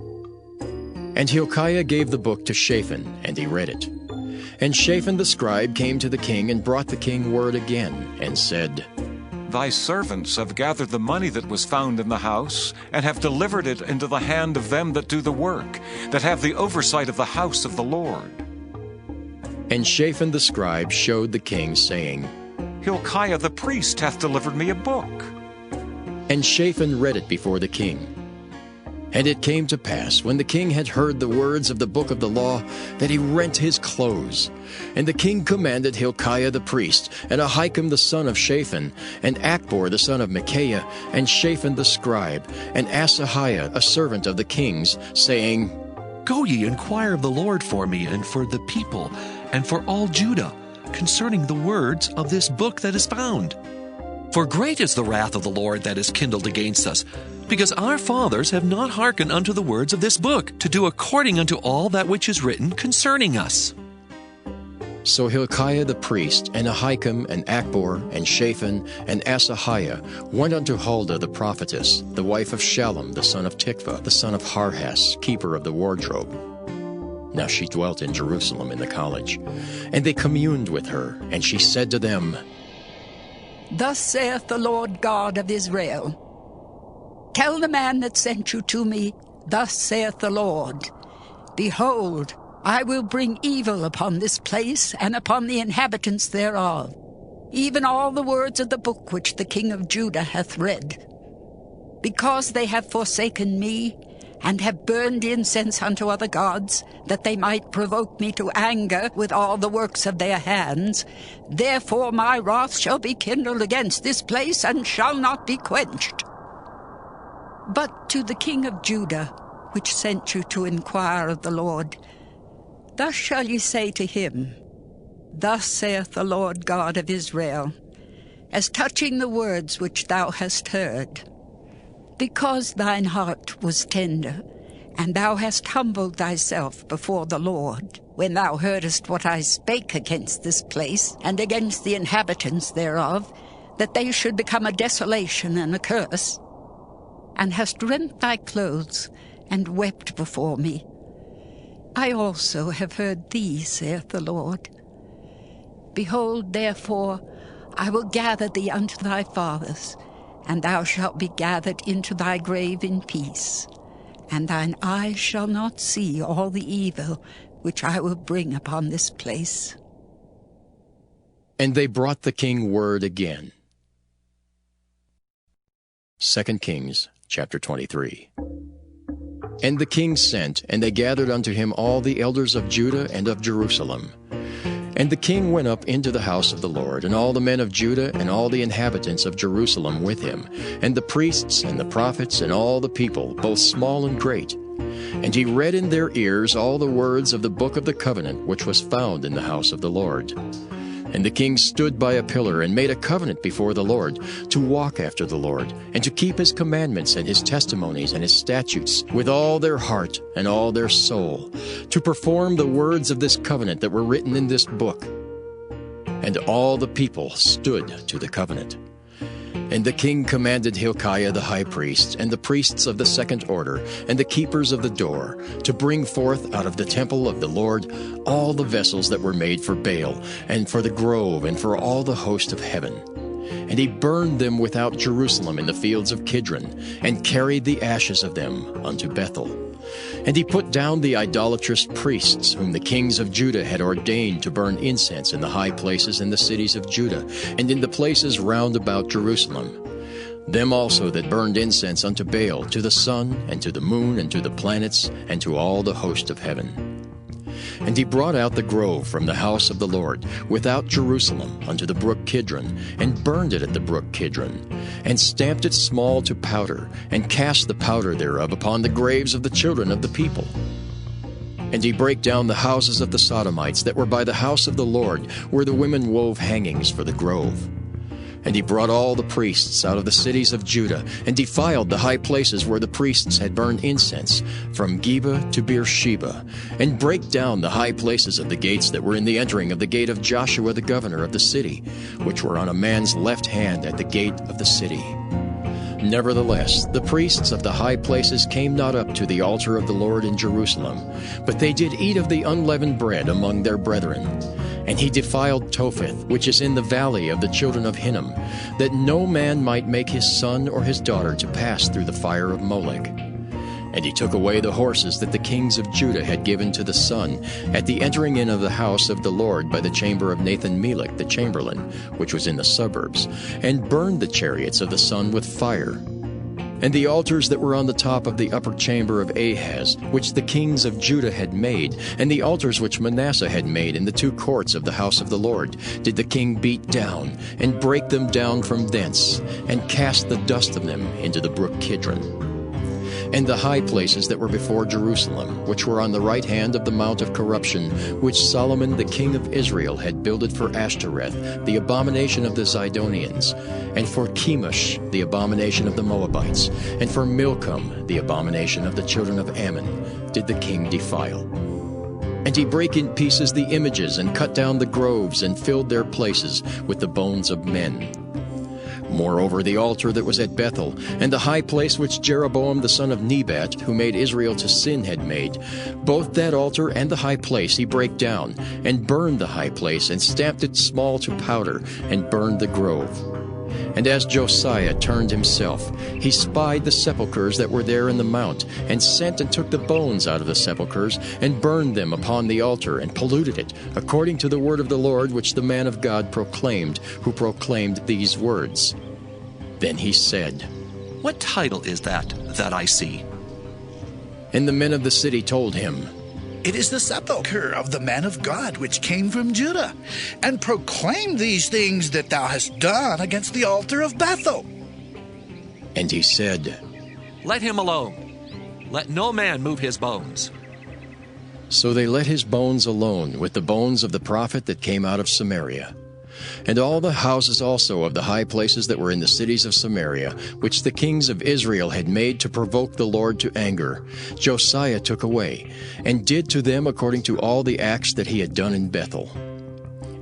And Hilkiah gave the book to Shaphan, and he read it. And Shaphan the scribe came to the king, and brought the king word again, and said, Thy servants have gathered the money that was found in the house, and have delivered it into the hand of them that do the work, that have the oversight of the house of the Lord. And Shaphan the scribe showed the king, saying, Hilkiah the priest hath delivered me a book. And Shaphan read it before the king. And it came to pass, when the king had heard the words of the book of the law, that he rent his clothes. And the king commanded Hilkiah the priest, and Ahikam the son of Shaphan, and Achbor the son of Micaiah, and Shaphan the scribe, and Asahiah a servant of the king's, saying, Go ye, inquire of the Lord for me, and for the people, and for all Judah, concerning the words of this book that is found. For great is the wrath of the Lord that is kindled against us, because our fathers have not hearkened unto the words of this book, to do according unto all that which is written concerning us. So Hilkiah the priest, and Ahikam, and Achbor, and Shaphan, and Asahiah went unto Huldah the prophetess, the wife of Shallum the son of Tikvah, the son of Harhas, keeper of the wardrobe. Now she dwelt in Jerusalem in the college. And they communed with her, and she said to them, Thus saith the Lord God of Israel, Tell the man that sent you to me, Thus saith the Lord, Behold, I will bring evil upon this place and upon the inhabitants thereof, even all the words of the book which the king of Judah hath read. Because they have forsaken me, and have burned incense unto other gods, that they might provoke me to anger with all the works of their hands, therefore my wrath shall be kindled against this place, and shall not be quenched. But to the king of Judah, which sent you to inquire of the Lord, thus shall ye say to him, Thus saith the Lord God of Israel, as touching the words which thou hast heard, because thine heart was tender, and thou hast humbled thyself before the Lord, when thou heardest what I spake against this place, and against the inhabitants thereof, that they should become a desolation and a curse, and hast rent thy clothes, and wept before me, I also have heard thee, saith the Lord. Behold, therefore, I will gather thee unto thy fathers, and thou shalt be gathered into thy grave in peace, and thine eyes shall not see all the evil which I will bring upon this place. And they brought the king word again. 2 Kings chapter 23. And the king sent, and they gathered unto him all the elders of Judah and of Jerusalem. And the king went up into the house of the Lord, and all the men of Judah and all the inhabitants of Jerusalem with him, and the priests and the prophets and all the people, both small and great. And he read in their ears all the words of the book of the covenant which was found in the house of the Lord. And the king stood by a pillar and made a covenant before the Lord, to walk after the Lord, and to keep his commandments and his testimonies and his statutes with all their heart and all their soul, to perform the words of this covenant that were written in this book. And all the people stood to the covenant. And the king commanded Hilkiah the high priest, and the priests of the second order, and the keepers of the door, to bring forth out of the temple of the Lord all the vessels that were made for Baal, and for the grove, and for all the host of heaven. And he burned them without Jerusalem in the fields of Kidron, and carried the ashes of them unto Bethel. And he put down the idolatrous priests, whom the kings of Judah had ordained to burn incense in the high places in the cities of Judah, and in the places round about Jerusalem. Them also that burned incense unto Baal, to the sun, and to the moon, and to the planets, and to all the host of heaven. And he brought out the grove from the house of the Lord, without Jerusalem, unto the brook Kidron, and burned it at the brook Kidron, and stamped it small to powder, and cast the powder thereof upon the graves of the children of the people. And he brake down the houses of the Sodomites that were by the house of the Lord, where the women wove hangings for the grove. And he brought all the priests out of the cities of Judah, and defiled the high places where the priests had burned incense, from Geba to Beersheba, and brake down the high places of the gates that were in the entering of the gate of Joshua the governor of the city, which were on a man's left hand at the gate of the city. Nevertheless, the priests of the high places came not up to the altar of the Lord in Jerusalem, but they did eat of the unleavened bread among their brethren. And he defiled Topheth, which is in the valley of the children of Hinnom, that no man might make his son or his daughter to pass through the fire of Molech. And he took away the horses that the kings of Judah had given to the sun, at the entering in of the house of the Lord by the chamber of Nathan-Melech the chamberlain, which was in the suburbs, and burned the chariots of the sun with fire. And the altars that were on the top of the upper chamber of Ahaz, which the kings of Judah had made, and the altars which Manasseh had made in the two courts of the house of the Lord, did the king beat down, and break them down from thence, and cast the dust of them into the brook Kidron. and the high places that were before Jerusalem, which were on the right hand of the Mount of Corruption, which Solomon the king of Israel had builded for Ashtoreth, the abomination of the Zidonians, and for Chemosh, the abomination of the Moabites, and for Milcom, the abomination of the children of Ammon, did the king defile. And he brake in pieces the images, and cut down the groves, and filled their places with the bones of men. Moreover, the altar that was at Bethel, and the high place which Jeroboam the son of Nebat, who made Israel to sin, had made, both that altar and the high place he brake down, and burned the high place, and stamped it small to powder, and burned the grove. And as Josiah turned himself, he spied the sepulchres that were there in the mount, and sent and took the bones out of the sepulchres, and burned them upon the altar, and polluted it, according to the word of the Lord which the man of God proclaimed, who proclaimed these words. Then he said, What title is that I see? And the men of the city told him, It is the sepulchre of the man of God which came from Judah, and proclaimed these things that thou hast done against the altar of Bethel. And he said, Let him alone. Let no man move his bones. So they let his bones alone, with the bones of the prophet that came out of Samaria. And all the houses also of the high places that were in the cities of Samaria, which the kings of Israel had made to provoke the Lord to anger, Josiah took away, and did to them according to all the acts that he had done in Bethel.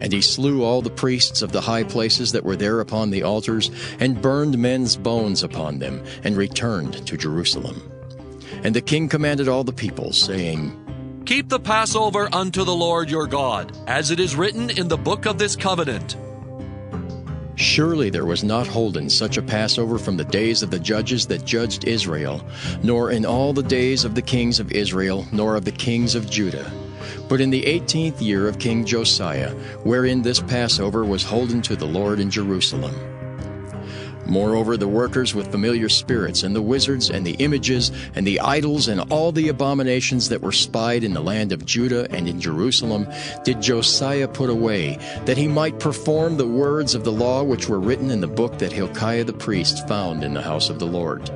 And he slew all the priests of the high places that were there upon the altars, and burned men's bones upon them, and returned to Jerusalem. And the king commanded all the people, saying, Keep the Passover unto the Lord your God, as it is written in the book of this covenant. Surely there was not holden such a Passover from the days of the judges that judged Israel, nor in all the days of the kings of Israel, nor of the kings of Judah. But in the 18th year of King Josiah, wherein this Passover was holden to the Lord in Jerusalem. Moreover, the workers with familiar spirits, and the wizards, and the images, and the idols, and all the abominations that were spied in the land of Judah and in Jerusalem, did Josiah put away, that he might perform the words of the law which were written in the book that Hilkiah the priest found in the house of the Lord.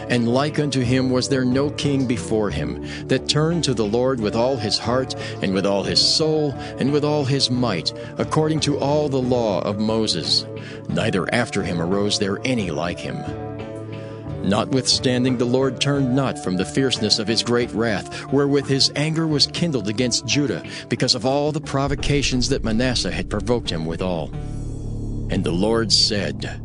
And like unto him was there no king before him, that turned to the Lord with all his heart, and with all his soul, and with all his might, according to all the law of Moses. Neither after him arose there any like him. Notwithstanding, the Lord turned not from the fierceness of his great wrath, wherewith his anger was kindled against Judah, because of all the provocations that Manasseh had provoked him withal. And the Lord said,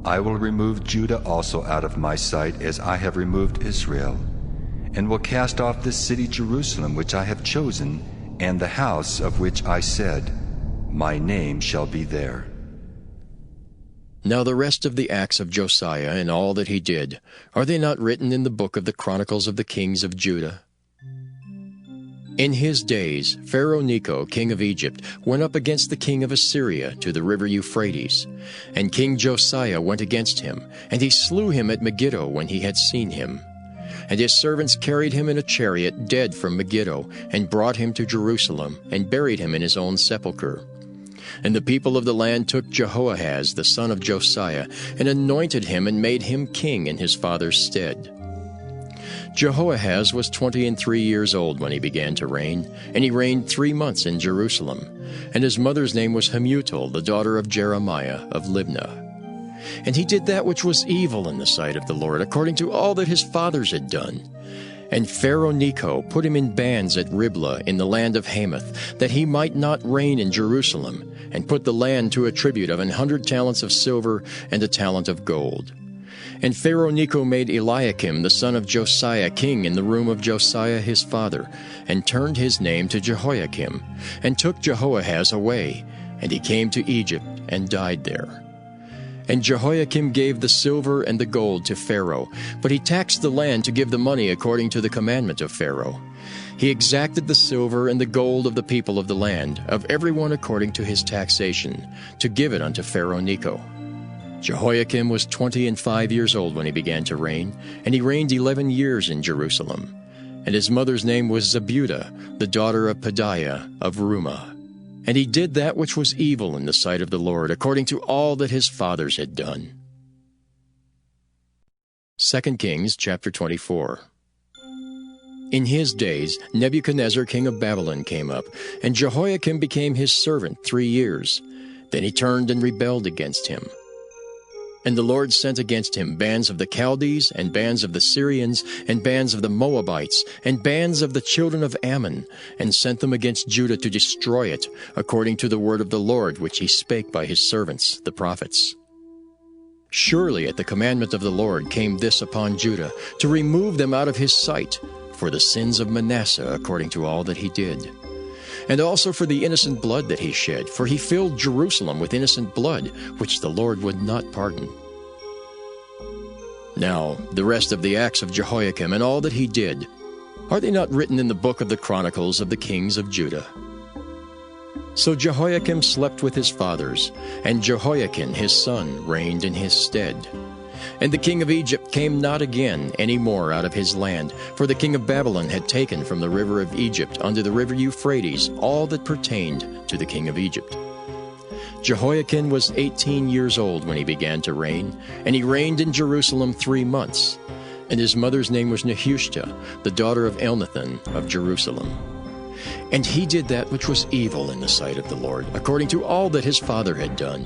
I will remove Judah also out of my sight, as I have removed Israel, and will cast off this city Jerusalem which I have chosen, and the house of which I said, My name shall be there. Now the rest of the acts of Josiah and all that he did, are they not written in the book of the Chronicles of the kings of Judah? In his days, Pharaoh Necho, king of Egypt, went up against the king of Assyria to the river Euphrates. And King Josiah went against him, and he slew him at Megiddo when he had seen him. And his servants carried him in a chariot dead from Megiddo, and brought him to Jerusalem, and buried him in his own sepulchre. And the people of the land took Jehoahaz, the son of Josiah, and anointed him, and made him king in his father's stead. Jehoahaz was 23 years old when he began to reign, and he reigned 3 months in Jerusalem. And his mother's name was Hamutal, the daughter of Jeremiah of Libnah. And he did that which was evil in the sight of the Lord, according to all that his fathers had done. And Pharaoh Necho put him in bands at Riblah in the land of Hamath, that he might not reign in Jerusalem, and put the land to a tribute of 100 talents of silver and a talent of gold. And Pharaoh Necho made Eliakim the son of Josiah king in the room of Josiah his father, and turned his name to Jehoiakim, and took Jehoahaz away, and he came to Egypt and died there. And Jehoiakim gave the silver and the gold to Pharaoh, but he taxed the land to give the money according to the commandment of Pharaoh. He exacted the silver and the gold of the people of the land, of every one according to his taxation, to give it unto Pharaoh Necho. Jehoiakim was 25 years old when he began to reign, and he reigned 11 years in Jerusalem. And his mother's name was Zebudah, the daughter of Pedaiah of Rumah. And he did that which was evil in the sight of the Lord, according to all that his fathers had done. 2 Kings chapter 24. In his days Nebuchadnezzar king of Babylon came up, and Jehoiakim became his servant 3 years. Then he turned and rebelled against him. And the Lord sent against him bands of the Chaldees, and bands of the Syrians, and bands of the Moabites, and bands of the children of Ammon, and sent them against Judah to destroy it, according to the word of the Lord which he spake by his servants, the prophets. Surely at the commandment of the Lord came this upon Judah, to remove them out of his sight, for the sins of Manasseh, according to all that he did. And also for the innocent blood that he shed, for he filled Jerusalem with innocent blood, which the Lord would not pardon. Now, the rest of the acts of Jehoiakim and all that he did, are they not written in the book of the Chronicles of the kings of Judah? So Jehoiakim slept with his fathers, and Jehoiakim his son reigned in his stead. And the king of Egypt came not again any more out of his land, for the king of Babylon had taken from the river of Egypt unto the river Euphrates all that pertained to the king of Egypt. Jehoiakim was 18 years old when he began to reign, and he reigned in Jerusalem 3 months. And his mother's name was Nehushta, the daughter of Elnathan of Jerusalem. And he did that which was evil in the sight of the Lord, according to all that his father had done.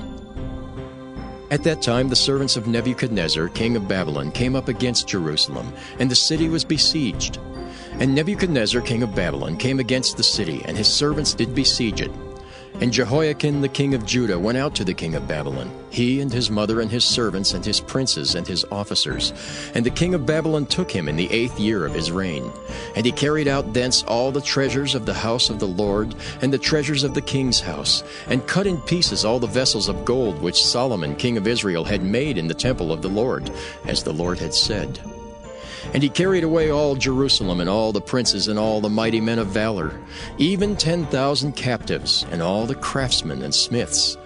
At that time the servants of Nebuchadnezzar, king of Babylon, came up against Jerusalem, and the city was besieged. And Nebuchadnezzar, king of Babylon, came against the city, and his servants did besiege it. And Jehoiakim the king of Judah went out to the king of Babylon, he and his mother and his servants and his princes and his officers. And the king of Babylon took him in the 8th year of his reign. And he carried out thence all the treasures of the house of the Lord, and the treasures of the king's house, and cut in pieces all the vessels of gold which Solomon king of Israel had made in the temple of the Lord, as the Lord had said. And he carried away all Jerusalem, and all the princes, and all the mighty men of valor, even 10,000 captives, and all the craftsmen and smiths.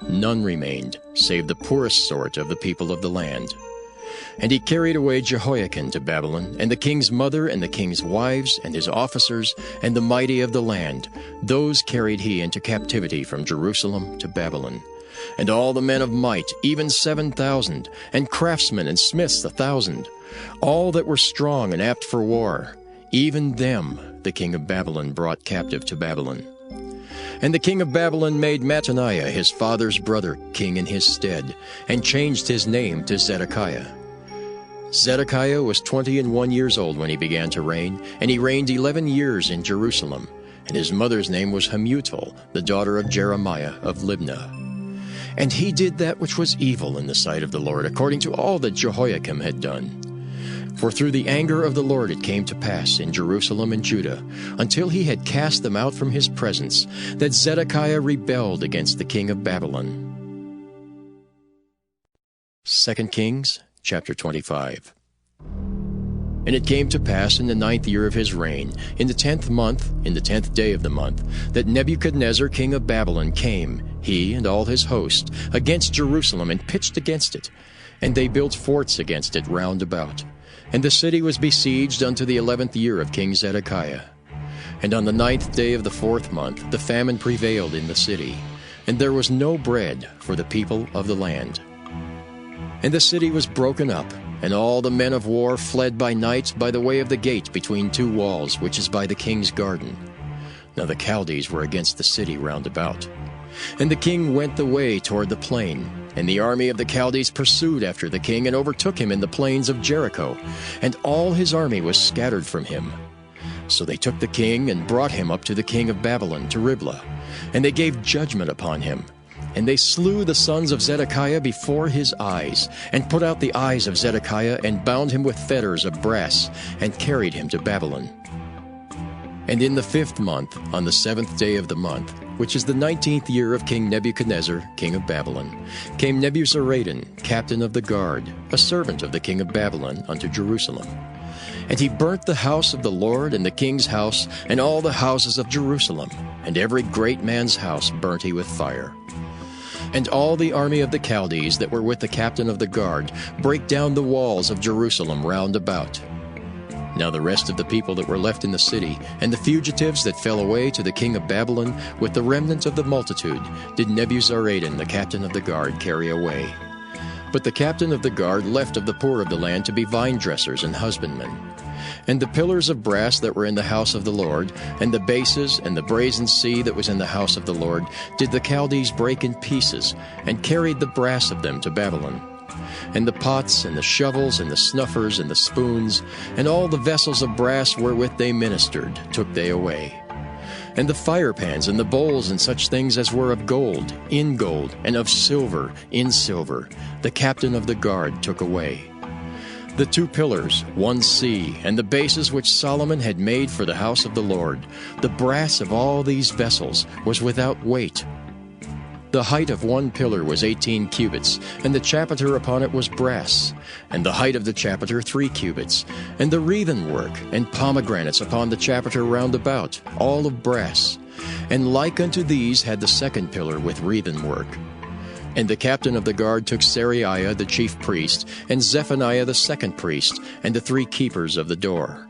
None remained, save the poorest sort of the people of the land. And he carried away Jehoiakim to Babylon, and the king's mother, and the king's wives, and his officers, and the mighty of the land. Those carried he into captivity from Jerusalem to Babylon. And all the men of might, even 7,000, and craftsmen and smiths 1,000. All that were strong and apt for war, even them the king of Babylon brought captive to Babylon. And the king of Babylon made Mattaniah his father's brother king in his stead, and changed his name to Zedekiah. Zedekiah was 21 years old when he began to reign, and he reigned 11 years in Jerusalem. And his mother's name was Hamutal, the daughter of Jeremiah of Libnah. And he did that which was evil in the sight of the Lord, according to all that Jehoiakim had done. For through the anger of the Lord it came to pass in Jerusalem and Judah, until he had cast them out from his presence, that Zedekiah rebelled against the king of Babylon. 2 Kings chapter 25. And it came to pass in the 9th year of his reign, in the 10th month, in the 10th day of the month, that Nebuchadnezzar king of Babylon came, he and all his host, against Jerusalem, and pitched against it. And they built forts against it round about. And the city was besieged unto the 11th year of King Zedekiah. And on the 9th day of the 4th month the famine prevailed in the city, and there was no bread for the people of the land. And the city was broken up, and all the men of war fled by night by the way of the gate between 2 walls, which is by the king's garden. Now the Chaldees were against the city round about. And the king went the way toward the plain, and the army of the Chaldees pursued after the king, and overtook him in the plains of Jericho, and all his army was scattered from him. So they took the king, and brought him up to the king of Babylon, to Riblah, and they gave judgment upon him. And they slew the sons of Zedekiah before his eyes, and put out the eyes of Zedekiah, and bound him with fetters of brass, and carried him to Babylon. And in the 5th month, on the 7th day of the month, which is the 19th year of King Nebuchadnezzar, king of Babylon, came Nebuzaradan, captain of the guard, a servant of the king of Babylon, unto Jerusalem. And he burnt the house of the Lord, and the king's house, and all the houses of Jerusalem, and every great man's house burnt he with fire. And all the army of the Chaldees that were with the captain of the guard brake down the walls of Jerusalem round about. Now the rest of the people that were left in the city, and the fugitives that fell away to the king of Babylon, with the remnant of the multitude, did Nebuzaradan the captain of the guard carry away. But the captain of the guard left of the poor of the land to be vine dressers and husbandmen. And the pillars of brass that were in the house of the Lord, and the bases and the brazen sea that was in the house of the Lord, did the Chaldees break in pieces, and carried the brass of them to Babylon. And the pots, and the shovels, and the snuffers, and the spoons, and all the vessels of brass wherewith they ministered, took they away. And the firepans, and the bowls, and such things as were of gold, in gold, and of silver, in silver, the captain of the guard took away. The 2 pillars, 1 sea, and the bases which Solomon had made for the house of the Lord, the brass of all these vessels was without weight. The height of 1 pillar was 18 cubits, and the chapiter upon it was brass, and the height of the chapiter 3 cubits, and the wreathen work, and pomegranates upon the chapiter round about, all of brass. And like unto these had the 2nd pillar with wreathen work. And the captain of the guard took Seraiah the chief priest, and Zephaniah the 2nd priest, and the 3 keepers of the door.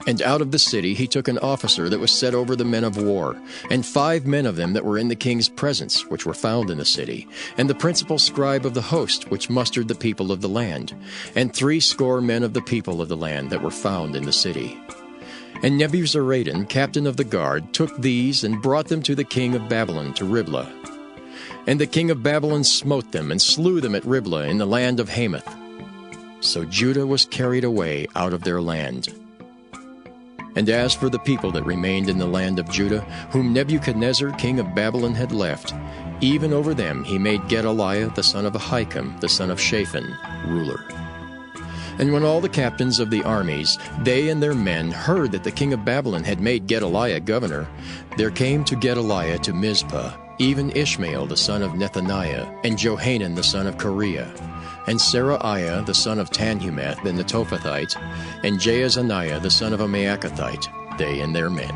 And out of the city he took an officer that was set over the men of war, and 5 men of them that were in the king's presence, which were found in the city, and the principal scribe of the host, which mustered the people of the land, and 60 men of the people of the land that were found in the city. And Nebuzaradan, captain of the guard, took these and brought them to the king of Babylon to Riblah. And the king of Babylon smote them, and slew them at Riblah in the land of Hamath. So Judah was carried away out of their land. And as for the people that remained in the land of Judah, whom Nebuchadnezzar king of Babylon had left, even over them he made Gedaliah the son of Ahikam, the son of Shaphan, ruler. And when all the captains of the armies, they and their men, heard that the king of Babylon had made Gedaliah governor, there came to Gedaliah to Mizpah even Ishmael the son of Nethaniah, and Johanan the son of Kareah, and Seraiah the son of Tanhumeth the Netophathite, and Jaazaniah the son of a Maacathite, they and their men.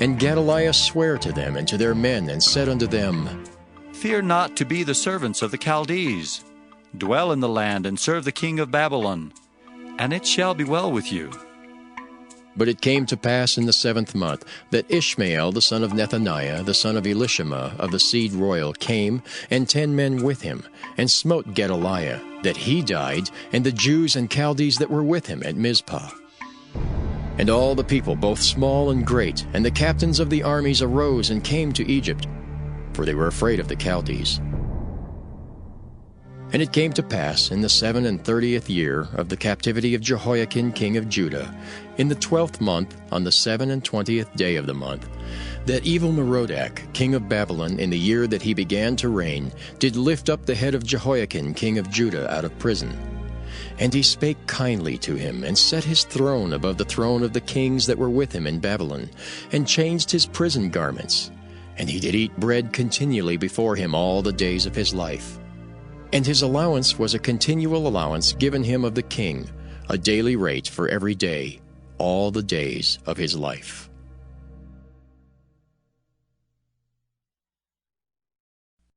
And Gedaliah sware to them and to their men, and said unto them, Fear not to be the servants of the Chaldees. Dwell in the land, and serve the king of Babylon, and it shall be well with you. But it came to pass in the 7th month that Ishmael the son of Nethaniah, the son of Elishama of the seed royal, came, and 10 men with him, and smote Gedaliah, that he died, and the Jews and Chaldees that were with him at Mizpah. And all the people, both small and great, and the captains of the armies arose and came to Egypt, for they were afraid of the Chaldees. And it came to pass in the 37th year of the captivity of Jehoiakim king of Judah, in the 12th month, on the 27th day of the month, that Evil-Merodach king of Babylon, in the year that he began to reign, did lift up the head of Jehoiakim king of Judah out of prison. And he spake kindly to him, and set his throne above the throne of the kings that were with him in Babylon, and changed his prison garments. And he did eat bread continually before him all the days of his life. And his allowance was a continual allowance given him of the king, a daily rate for every day, all the days of his life.